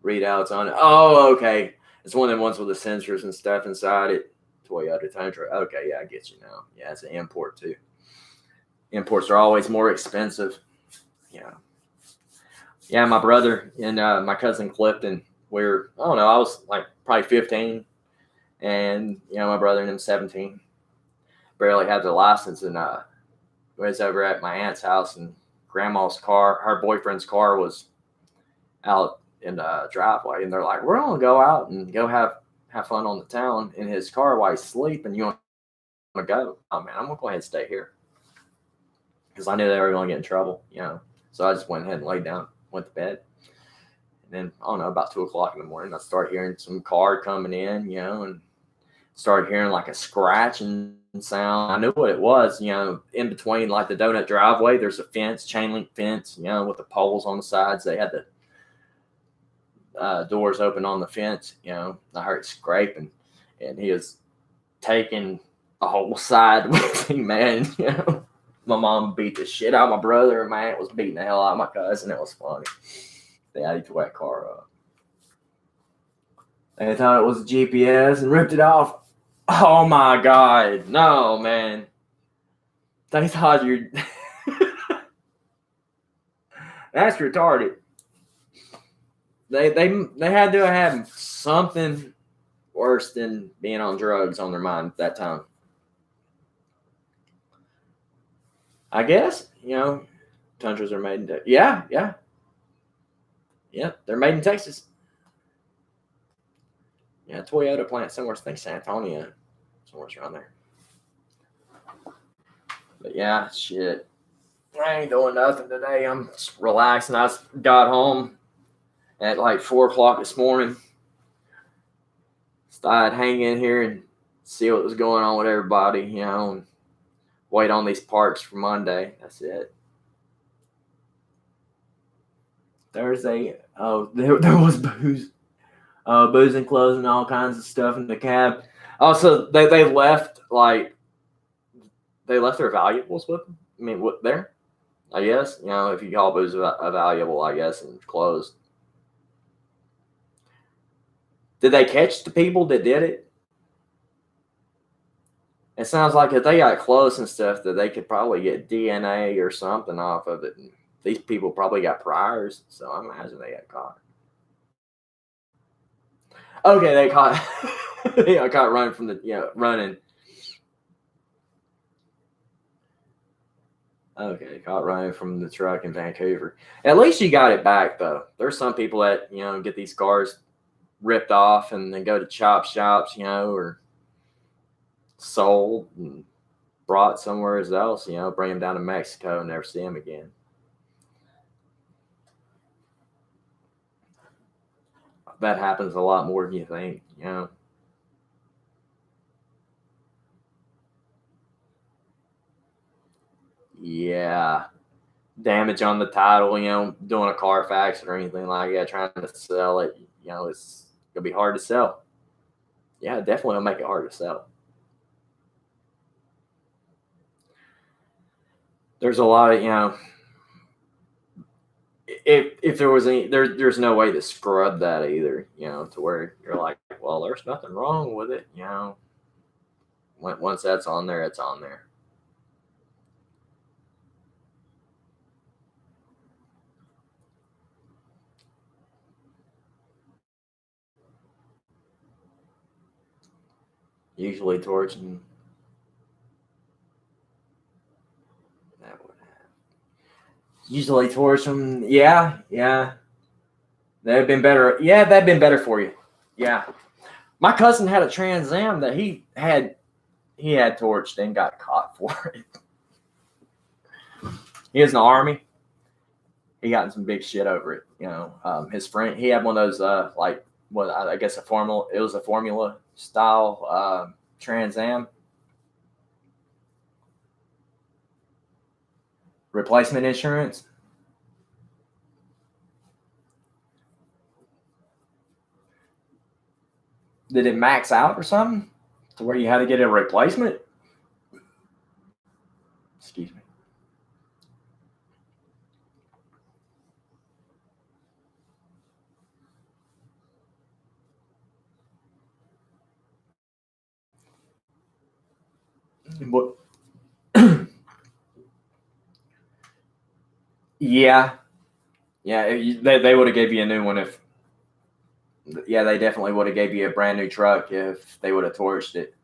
[SPEAKER 1] readouts on it. Oh, okay. It's one of the ones with the sensors and stuff inside it. Toyota Tundra. Okay, yeah, I get you now. Yeah, it's an import too. Imports are always more expensive. Yeah, my brother and my cousin Clifton. I don't know. I was like probably 15, and my brother and him 17. Barely had the license, and was over at my aunt's house, and grandma's car, her boyfriend's car, was out in the driveway, and they're like, "We're gonna go out and go have fun on the town in his car while he's sleeping. You want to go?" Oh man, I'm gonna go ahead and stay here because I knew they were gonna get in trouble. So I just went ahead and laid down, went to bed. And then I don't know, about 2 o'clock in the morning, I started hearing some car coming in, and started hearing like a scratching sound. I knew what it was, in between like the donut driveway, there's a fence, chain link fence, with the poles on the sides. They had the doors open on the fence. I heard scraping, and he was taking the whole side with me, man. My mom beat the shit out of my brother, and my aunt was beating the hell out of my cousin. It was funny. They had to that car up. They thought it was a GPS and ripped it off. Oh my god, no, man. They thought you're. That's retarded. They had to have something worse than being on drugs on their mind at that time. I guess, Tundras are made in Texas. Yeah. Yep, they're made in Texas. Yeah, Toyota plant somewhere, I think San Antonio, somewhere around there. But yeah, shit. I ain't doing nothing today. I'm just relaxing. I got home at like 4 o'clock this morning. Started hanging here and see what was going on with everybody, and wait on these parts for Monday. That's it. Thursday, there was booze. Booze and clothes and all kinds of stuff in the cab. Also, they left their valuables with them. I mean, what there? I guess if you call booze a valuable, I guess, and clothes. Did they catch the people that did it? It sounds like if they got close and stuff, that they could probably get DNA or something off of it. And these people probably got priors, so I imagine they got caught. Okay, they caught. They got caught running from running. Okay, caught running from the truck in Vancouver. At least you got it back, though. There's some people that get these cars ripped off and then go to chop shops, or sold and brought somewhere else, bring them down to Mexico and never see them again. That happens a lot more than you think, Yeah. Damage on the title, doing a Carfax or anything like that, trying to sell it, it's going to be hard to sell. Yeah, definitely will make it hard to sell. There's a lot of, if there was there's no way to scrub that either, to where you're like, well, there's nothing wrong with it, Once that's on there, it's on there. Usually towards That would have usually towards them. Yeah. That'd been better. Yeah, that'd been better for you. Yeah. My cousin had a Trans Am that he had torched and got caught for it. He was in the Army. He got in some big shit over it. His friend, he had one of those I guess it was a Formula style Trans Am. Replacement insurance. Did it max out or something to where you had to get a replacement? Excuse me. What? Yeah. They would have gave you a new one if. Yeah, they definitely would have gave you a brand new truck if they would have torched it.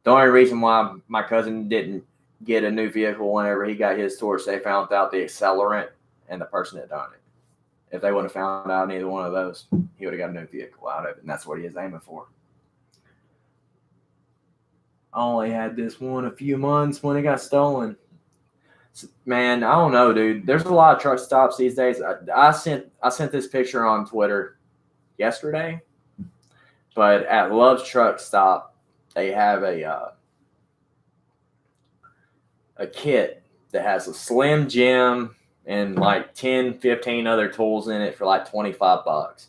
[SPEAKER 1] The only reason why my cousin didn't get a new vehicle whenever he got his torch, they found out the accelerant and the person that done it. If they would have found out neither one of those, he would have got a new vehicle out of it, and that's what he is aiming for. I only had this one a few months when it got stolen. Man, I don't know, dude. There's a lot of truck stops these days. I sent this picture on Twitter yesterday, but at Love's Truck Stop, they have a kit that has a Slim Jim and like 10, 15 other tools in it for like $25.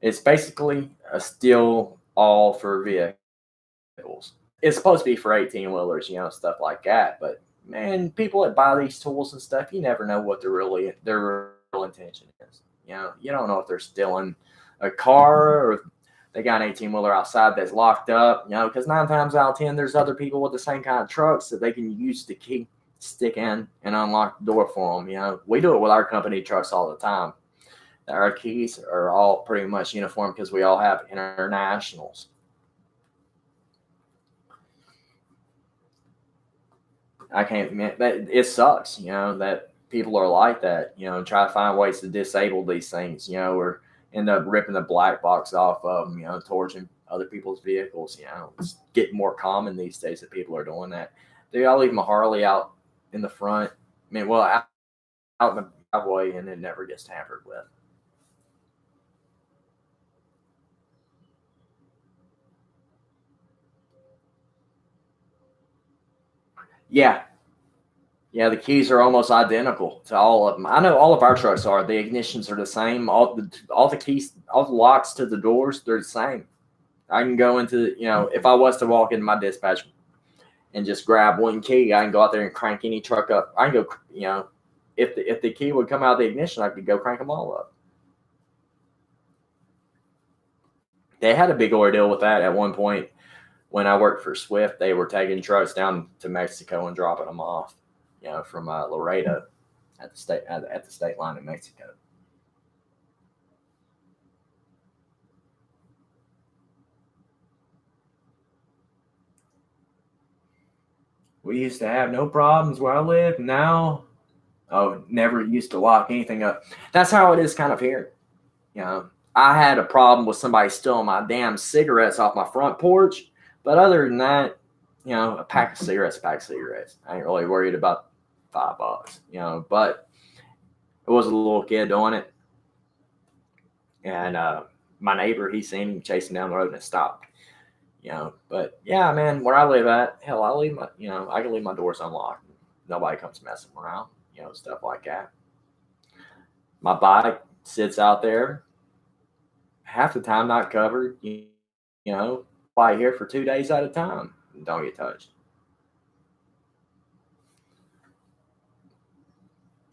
[SPEAKER 1] It's basically a steal all for vehicles. It's supposed to be for 18-wheelers, stuff like that. But man, people that buy these tools and stuff, you never know what their real intention is. You don't know if they're stealing a car or if they got an 18-wheeler outside that's locked up. Because 9 times out of 10, there's other people with the same kind of trucks that they can use the key, stick in, and unlock the door for them. We do it with our company trucks all the time. Our keys are all pretty much uniform because we all have internationals. I can't. It sucks, that people are like that. Try to find ways to disable these things, or end up ripping the black box off of them, torching other people's vehicles. It's getting more common these days that people are doing that. Dude, I leave my Harley out in the front. Out in the driveway, and it never gets tampered with. Yeah, the keys are almost identical to all of them. I know all of our trucks are. The ignitions are the same. All the keys, all the locks to the doors, they're the same. I can go into, if I was to walk into my dispatch and just grab one key, I can go out there and crank any truck up. I can go, if the key would come out of the ignition, I could go crank them all up. They had a big ordeal with that at one point. When I worked for Swift, they were taking trucks down to Mexico and dropping them off, from Laredo at the state line in Mexico. We used to have no problems where I live. Now, never used to lock anything up. That's how it is kind of here. I had a problem with somebody stealing my damn cigarettes off my front porch. But other than that, a pack of cigarettes, I ain't really worried about $5, but it was a little kid doing it. And my neighbor, he seen him chasing down the road and it stopped. But yeah, man, where I live at, hell, I leave I can leave my doors unlocked. Nobody comes messing around, stuff like that. My bike sits out there half the time not covered, fly here for 2 days at a time. Don't get touched.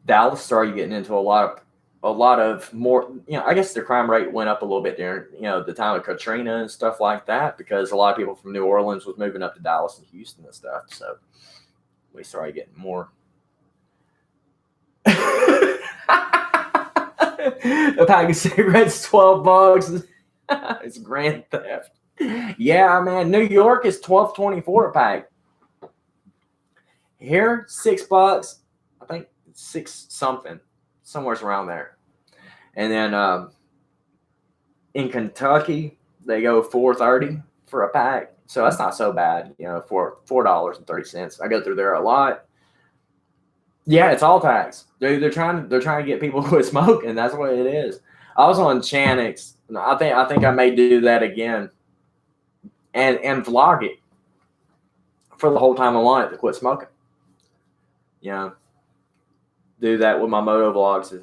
[SPEAKER 1] Dallas started getting into a lot of more, I guess the crime rate went up a little bit during, the time of Katrina and stuff like that, because a lot of people from New Orleans was moving up to Dallas and Houston and stuff. So we started getting more. A pack of cigarettes, $12. It's grand theft. Yeah, man. New York is $12.24 a pack. Here, $6. I think six something, somewhere around there. And then in Kentucky, they go $4.30 for a pack. So that's not so bad, for $4.30. I go through there a lot. Yeah, it's all tax. They're trying to get people to quit smoking. That's what it is. I was on Channix. I think I may do that again, and vlog it for the whole time I want it to quit smoking. Do that with my moto vlogs,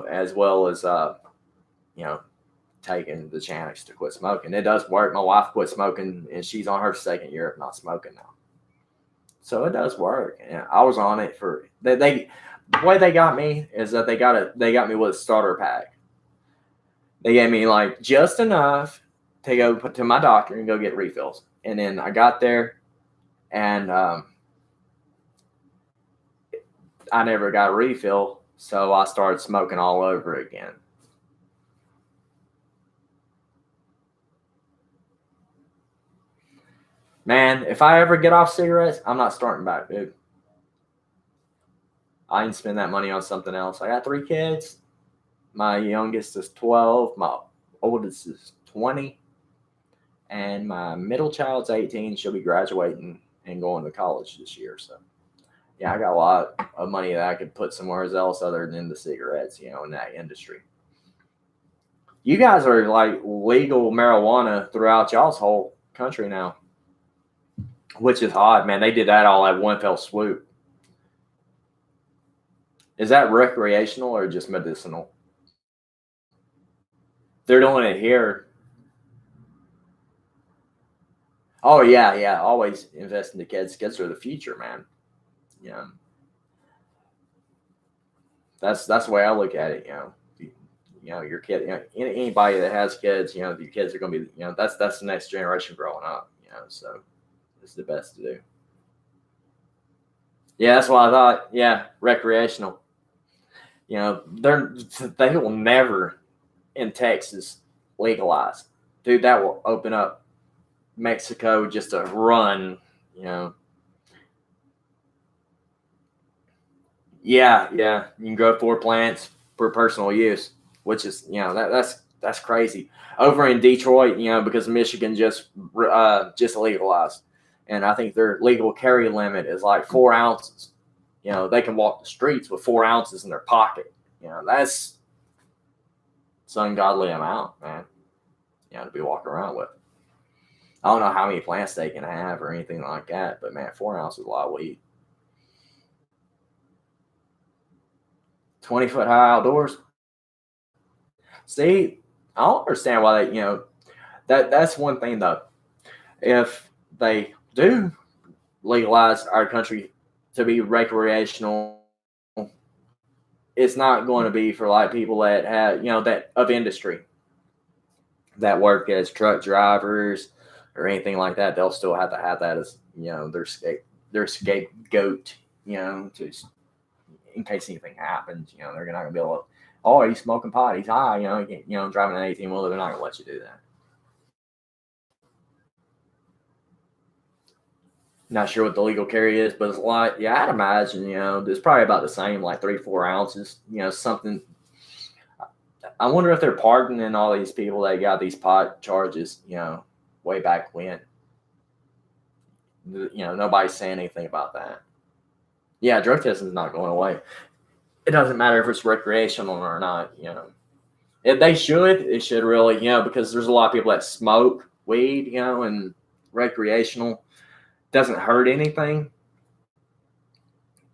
[SPEAKER 1] as well as taking the Channix to quit smoking. It does work. My wife quit smoking, and she's on her second year of not smoking now. So it does work. And I was on it for the way they got me is that they got me with a starter pack. They gave me like just enough to go to my doctor and go get refills. And then I got there, and I never got a refill, so I started smoking all over again. Man, if I ever get off cigarettes, I'm not starting back, dude. I ain't spend that money on something else. I got 3 kids. My youngest is 12. My oldest is 20. And my middle child's 18. She'll be graduating and going to college this year. So, yeah, I got a lot of money that I could put somewhere else other than the cigarettes, in that industry. You guys are like legal marijuana throughout y'all's whole country now, which is odd, man. They did that all at one fell swoop. Is that recreational or just medicinal? They're doing it here. Oh yeah. Always invest in the kids. Kids are the future, man. Yeah. That's the way I look at it. Your kid. Anybody that has kids, your kids are going to be. That's the next generation growing up. So it's the best to do. Yeah, that's what I thought. Yeah, recreational. They will never in Texas legalize. Dude, that will open up Mexico just a run, Yeah. You can grow 4 plants for personal use, which is, that's crazy. Over in Detroit, because Michigan just legalized, and I think their legal carry limit is like 4 ounces. They can walk the streets with 4 ounces in their pocket. That's some ungodly amount, man. To be walking around with. I don't know how many plants they can have or anything like that, but man, 4 ounces is a lot of weed. 20-foot high outdoors. See, I don't understand why they, that's one thing though. If they do legalize our country to be recreational, it's not going to be for like people that have, that of industry that work as truck drivers or anything like that. They'll still have to have that as, their scapegoat, to in case anything happens, they're not going to be able to, oh, he's smoking pot, he's high, driving an 18-wheeler, they're not going to let you do that. Not sure what the legal carry is, but it's a lot. Yeah, I'd imagine, it's probably about the same, like 3-4 ounces, something. I wonder if they're pardoning all these people that got these pot charges, way back when. Nobody's saying anything about that. Yeah, drug testing is not going away. It doesn't matter if it's recreational or not, If it should really, because there's a lot of people that smoke weed, and recreational doesn't hurt anything,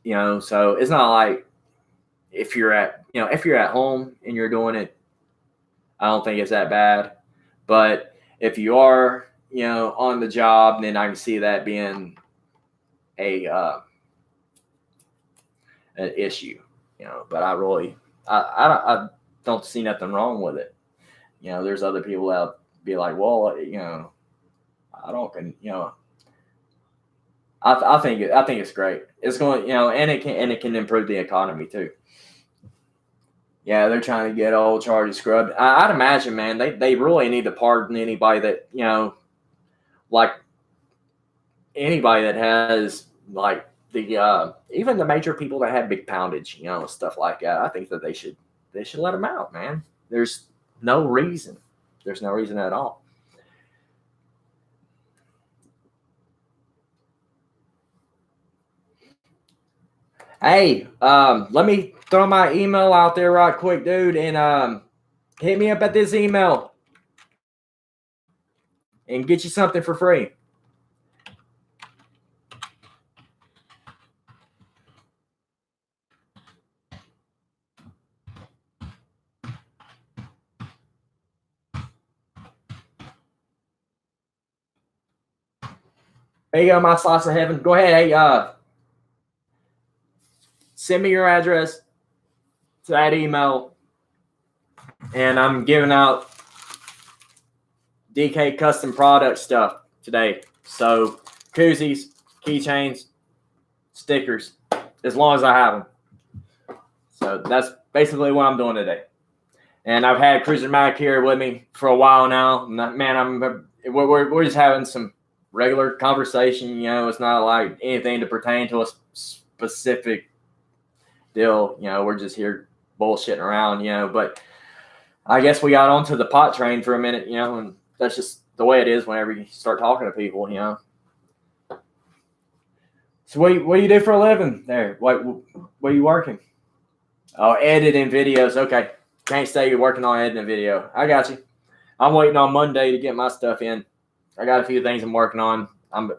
[SPEAKER 1] so it's not like if you're at home and you're doing it, I don't think it's that bad. But if you are, on the job, then I can see that being an issue, but I don't see nothing wrong with it. There's other people that be like, well, I don't, I think it's great. It's going, and it can improve the economy too. Yeah, they're trying to get all charges scrubbed. I'd imagine, man, they really need to pardon anybody that, like anybody that has like even the major people that have big poundage, stuff like that. I think that they should let them out, man. There's no reason. There's no reason at all. Hey, let me throw my email out there right quick, dude, and hit me up at this email and get you something for free. There you go, my slice of heaven. Go ahead, hey, send me your address to that email, and I'm giving out DK custom product stuff today. So koozies, keychains, stickers, as long as I have them. So that's basically what I'm doing today. And I've had Cruiser Mac here with me for a while now. Man, we're just having some regular conversation. It's not like anything to pertain to a specific deal. We're just here bullshitting around. But I guess we got onto the pot train for a minute. And that's just the way it is whenever you start talking to people. So what do you do for a living there? What are you working? Oh, editing videos. Okay. Can't say you're working on editing a video. I got you. I'm waiting on Monday to get my stuff in. I got a few things I'm working on. I'm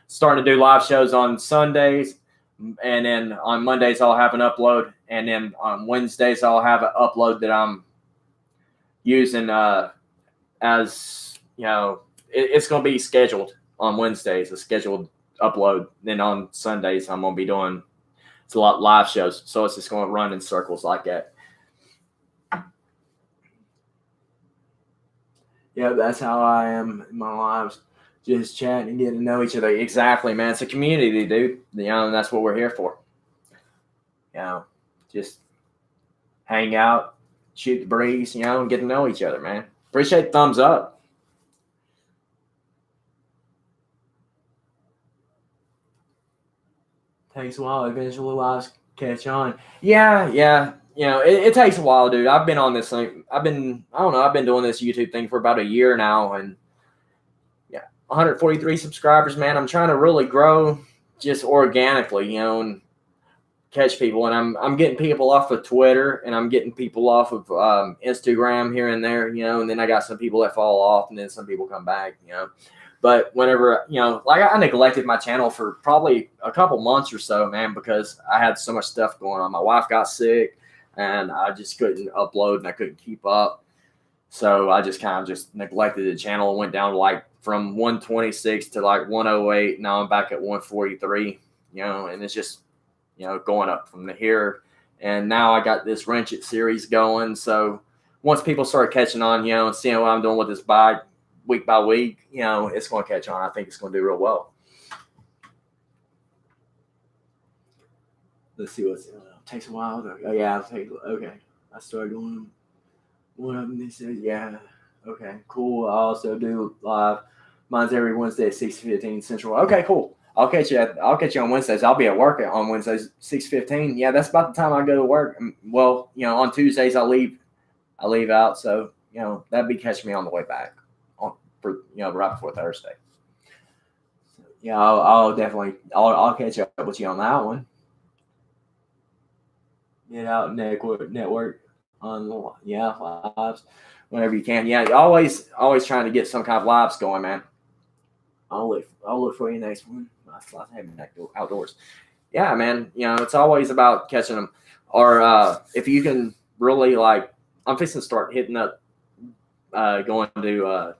[SPEAKER 1] starting to do live shows on Sundays, and then on Mondays I'll have an upload, and then on Wednesdays I'll have an upload that I'm using as it's going to be scheduled on Wednesdays, a scheduled upload. Then on Sundays I'm going to be doing a lot of live shows, so it's just going to run in circles like that. Yeah, that's how I am in my lives. Just chatting and getting to know each other. Exactly, man. It's a community, dude. And that's what we're here for. Just hang out, shoot the breeze, and get to know each other, man. Appreciate the thumbs up. Takes a while. Eventually lives catch on. Yeah. It takes a while, dude. I've been on this thing. I've been doing this YouTube thing for about a year now, and 143 subscribers, man. I'm trying to really grow just organically, and catch people. And I'm getting people off of Twitter, and I'm getting people off of Instagram here and there, and then I got some people that fall off, and then some people come back, But whenever, like I neglected my channel for probably a couple months or so, man, because I had so much stuff going on. My wife got sick, and I just couldn't upload, and I couldn't keep up. So I just kind of just neglected the channel and went down to from 126 to 108. Now I'm back at 143, and it's just, going up from here. And now I got this Wrench It series going. So once people start catching on, and seeing what I'm doing with this bike week by week, it's going to catch on. I think it's going to do real well. Let's see what's takes a while. Oh yeah, okay. I started doing one of them. They said, yeah, okay, cool. I also do live. Mine's every Wednesday at 6:15 Central. Okay, cool. I'll catch you on Wednesdays. I'll be at work on Wednesdays 6:15. Yeah, that's about the time I go to work. Well, on Tuesdays I leave out, so that'd be catching me on the way back right before Thursday. So, yeah, I'll definitely catch up with you on that one. Get out network on lives whenever you can. Yeah, always trying to get some kind of lives going, man. I'll look for you next one. Outdoors. Yeah, man. It's always about catching them. Or if you can really I'm fixing to start hitting up, going to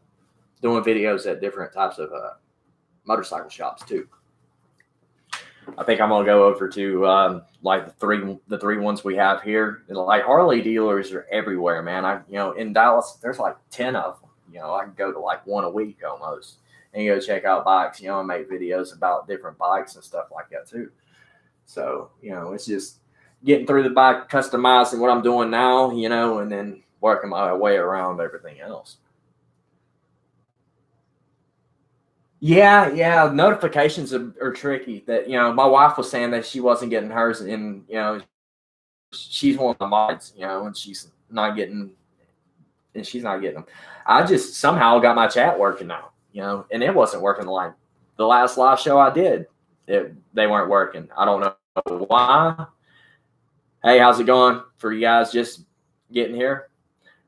[SPEAKER 1] doing videos at different types of motorcycle shops too. I think I'm gonna go over to the three ones we have here. And Harley dealers are everywhere, man. In Dallas there's 10 of them. I can go to one a week almost and go check out bikes, and make videos about different bikes and stuff like that too. So, it's just getting through the bike, customizing what I'm doing now, and then working my way around everything else. Yeah. Notifications are tricky. That my wife was saying that she wasn't getting hers, and she's one of the mods, and she's not getting them. I just somehow got my chat working now, and it wasn't working like the last live show I did. They weren't working. I don't know why. Hey, how's it going for you guys? Just getting here.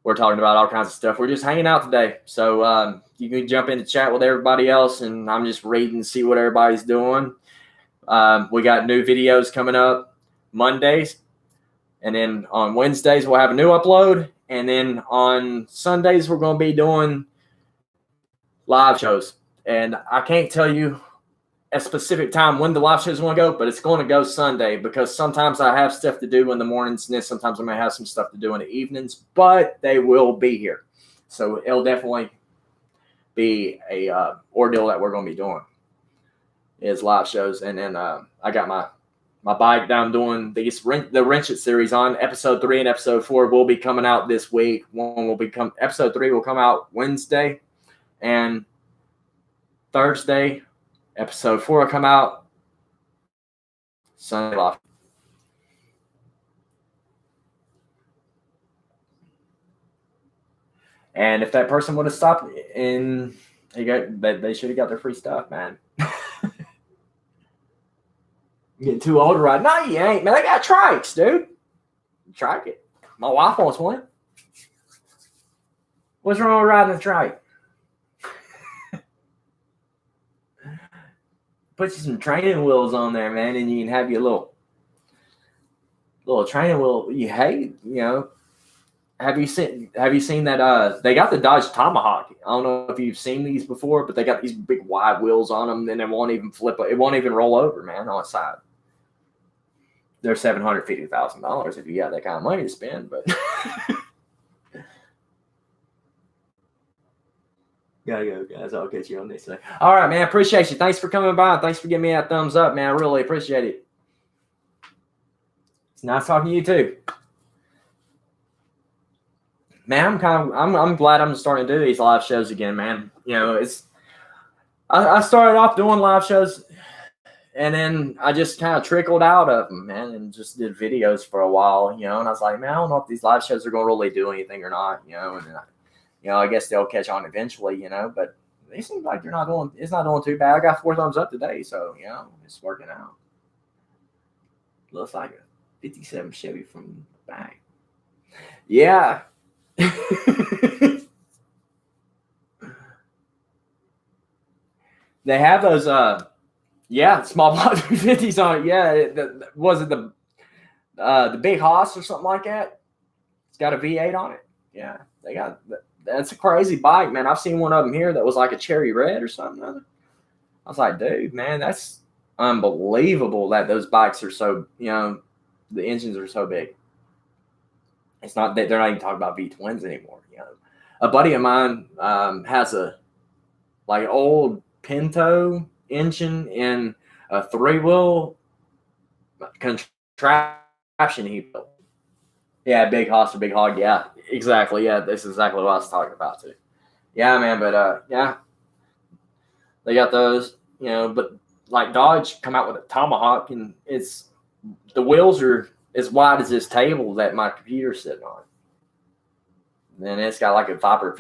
[SPEAKER 1] We're talking about all kinds of stuff. We're just hanging out today. So you can jump into chat with everybody else, and I'm just reading, see what everybody's doing. We got new videos coming up Mondays. And then on Wednesdays, we'll have a new upload. And then on Sundays, we're going to be doing live shows. And I can't tell you a specific time when the live shows want to go, but it's going to go Sunday because sometimes I have stuff to do in the mornings, and then sometimes I may have some stuff to do in the evenings, but they will be here. So it'll definitely be a ordeal that we're going to be doing is live shows. And then I got my bike that I'm doing the Wrench It series on. Episode 3 and episode 4 will be coming out this week. Episode 3 will come out Wednesday and Thursday. Episode 4 will come out Sunday. And if that person would have stopped they should have got their free stuff, man. Getting too old to ride. No, you ain't, man. I got trikes, dude. Trike it. My wife wants one. What's wrong with riding a trike? Put you some training wheels on there, man, and you can have your little training wheel. You hate, Have you seen that? They got the Dodge Tomahawk. I don't know if you've seen these before, but they got these big wide wheels on them, and it won't even flip. It won't even roll over, man, on its side. They're $750,000 if you got that kind of money to spend, but gotta go, guys. I'll catch you on this. All right, man. Appreciate you. Thanks for coming by. Thanks for giving me that thumbs up, man. I really appreciate it. It's nice talking to you too. Man, I'm glad I'm starting to do these live shows again, man. I started off doing live shows, and then I just kind of trickled out of them, man, and just did videos for a while, and I was like, man, I don't know if these live shows are going to really do anything or not, and then I guess they'll catch on eventually, but they seem like it's not doing too bad. I got 4 thumbs up today, so, it's working out. Looks like a 57 Chevy from the back. Yeah. They have those small block 350s on it. Yeah, was it the Big Hoss or something like that? It's got a V8 on it. Yeah, that's a crazy bike, man. I've seen one of them here that was like a cherry red or something. I was like, dude, man, that's unbelievable that those bikes are so, the engines are so big. It's not that they're not even talking about V-twins anymore. A buddy of mine has a old Pinto engine in a 3-wheel contraption he built. Yeah, Big Hoss or Big Hog. Yeah, exactly. Yeah, this is exactly what I was talking about too. Yeah, man. But yeah, they got those. But like Dodge come out with a Tomahawk, and the wheels are as wide as this table that my computer's sitting on. And it's got like a Viper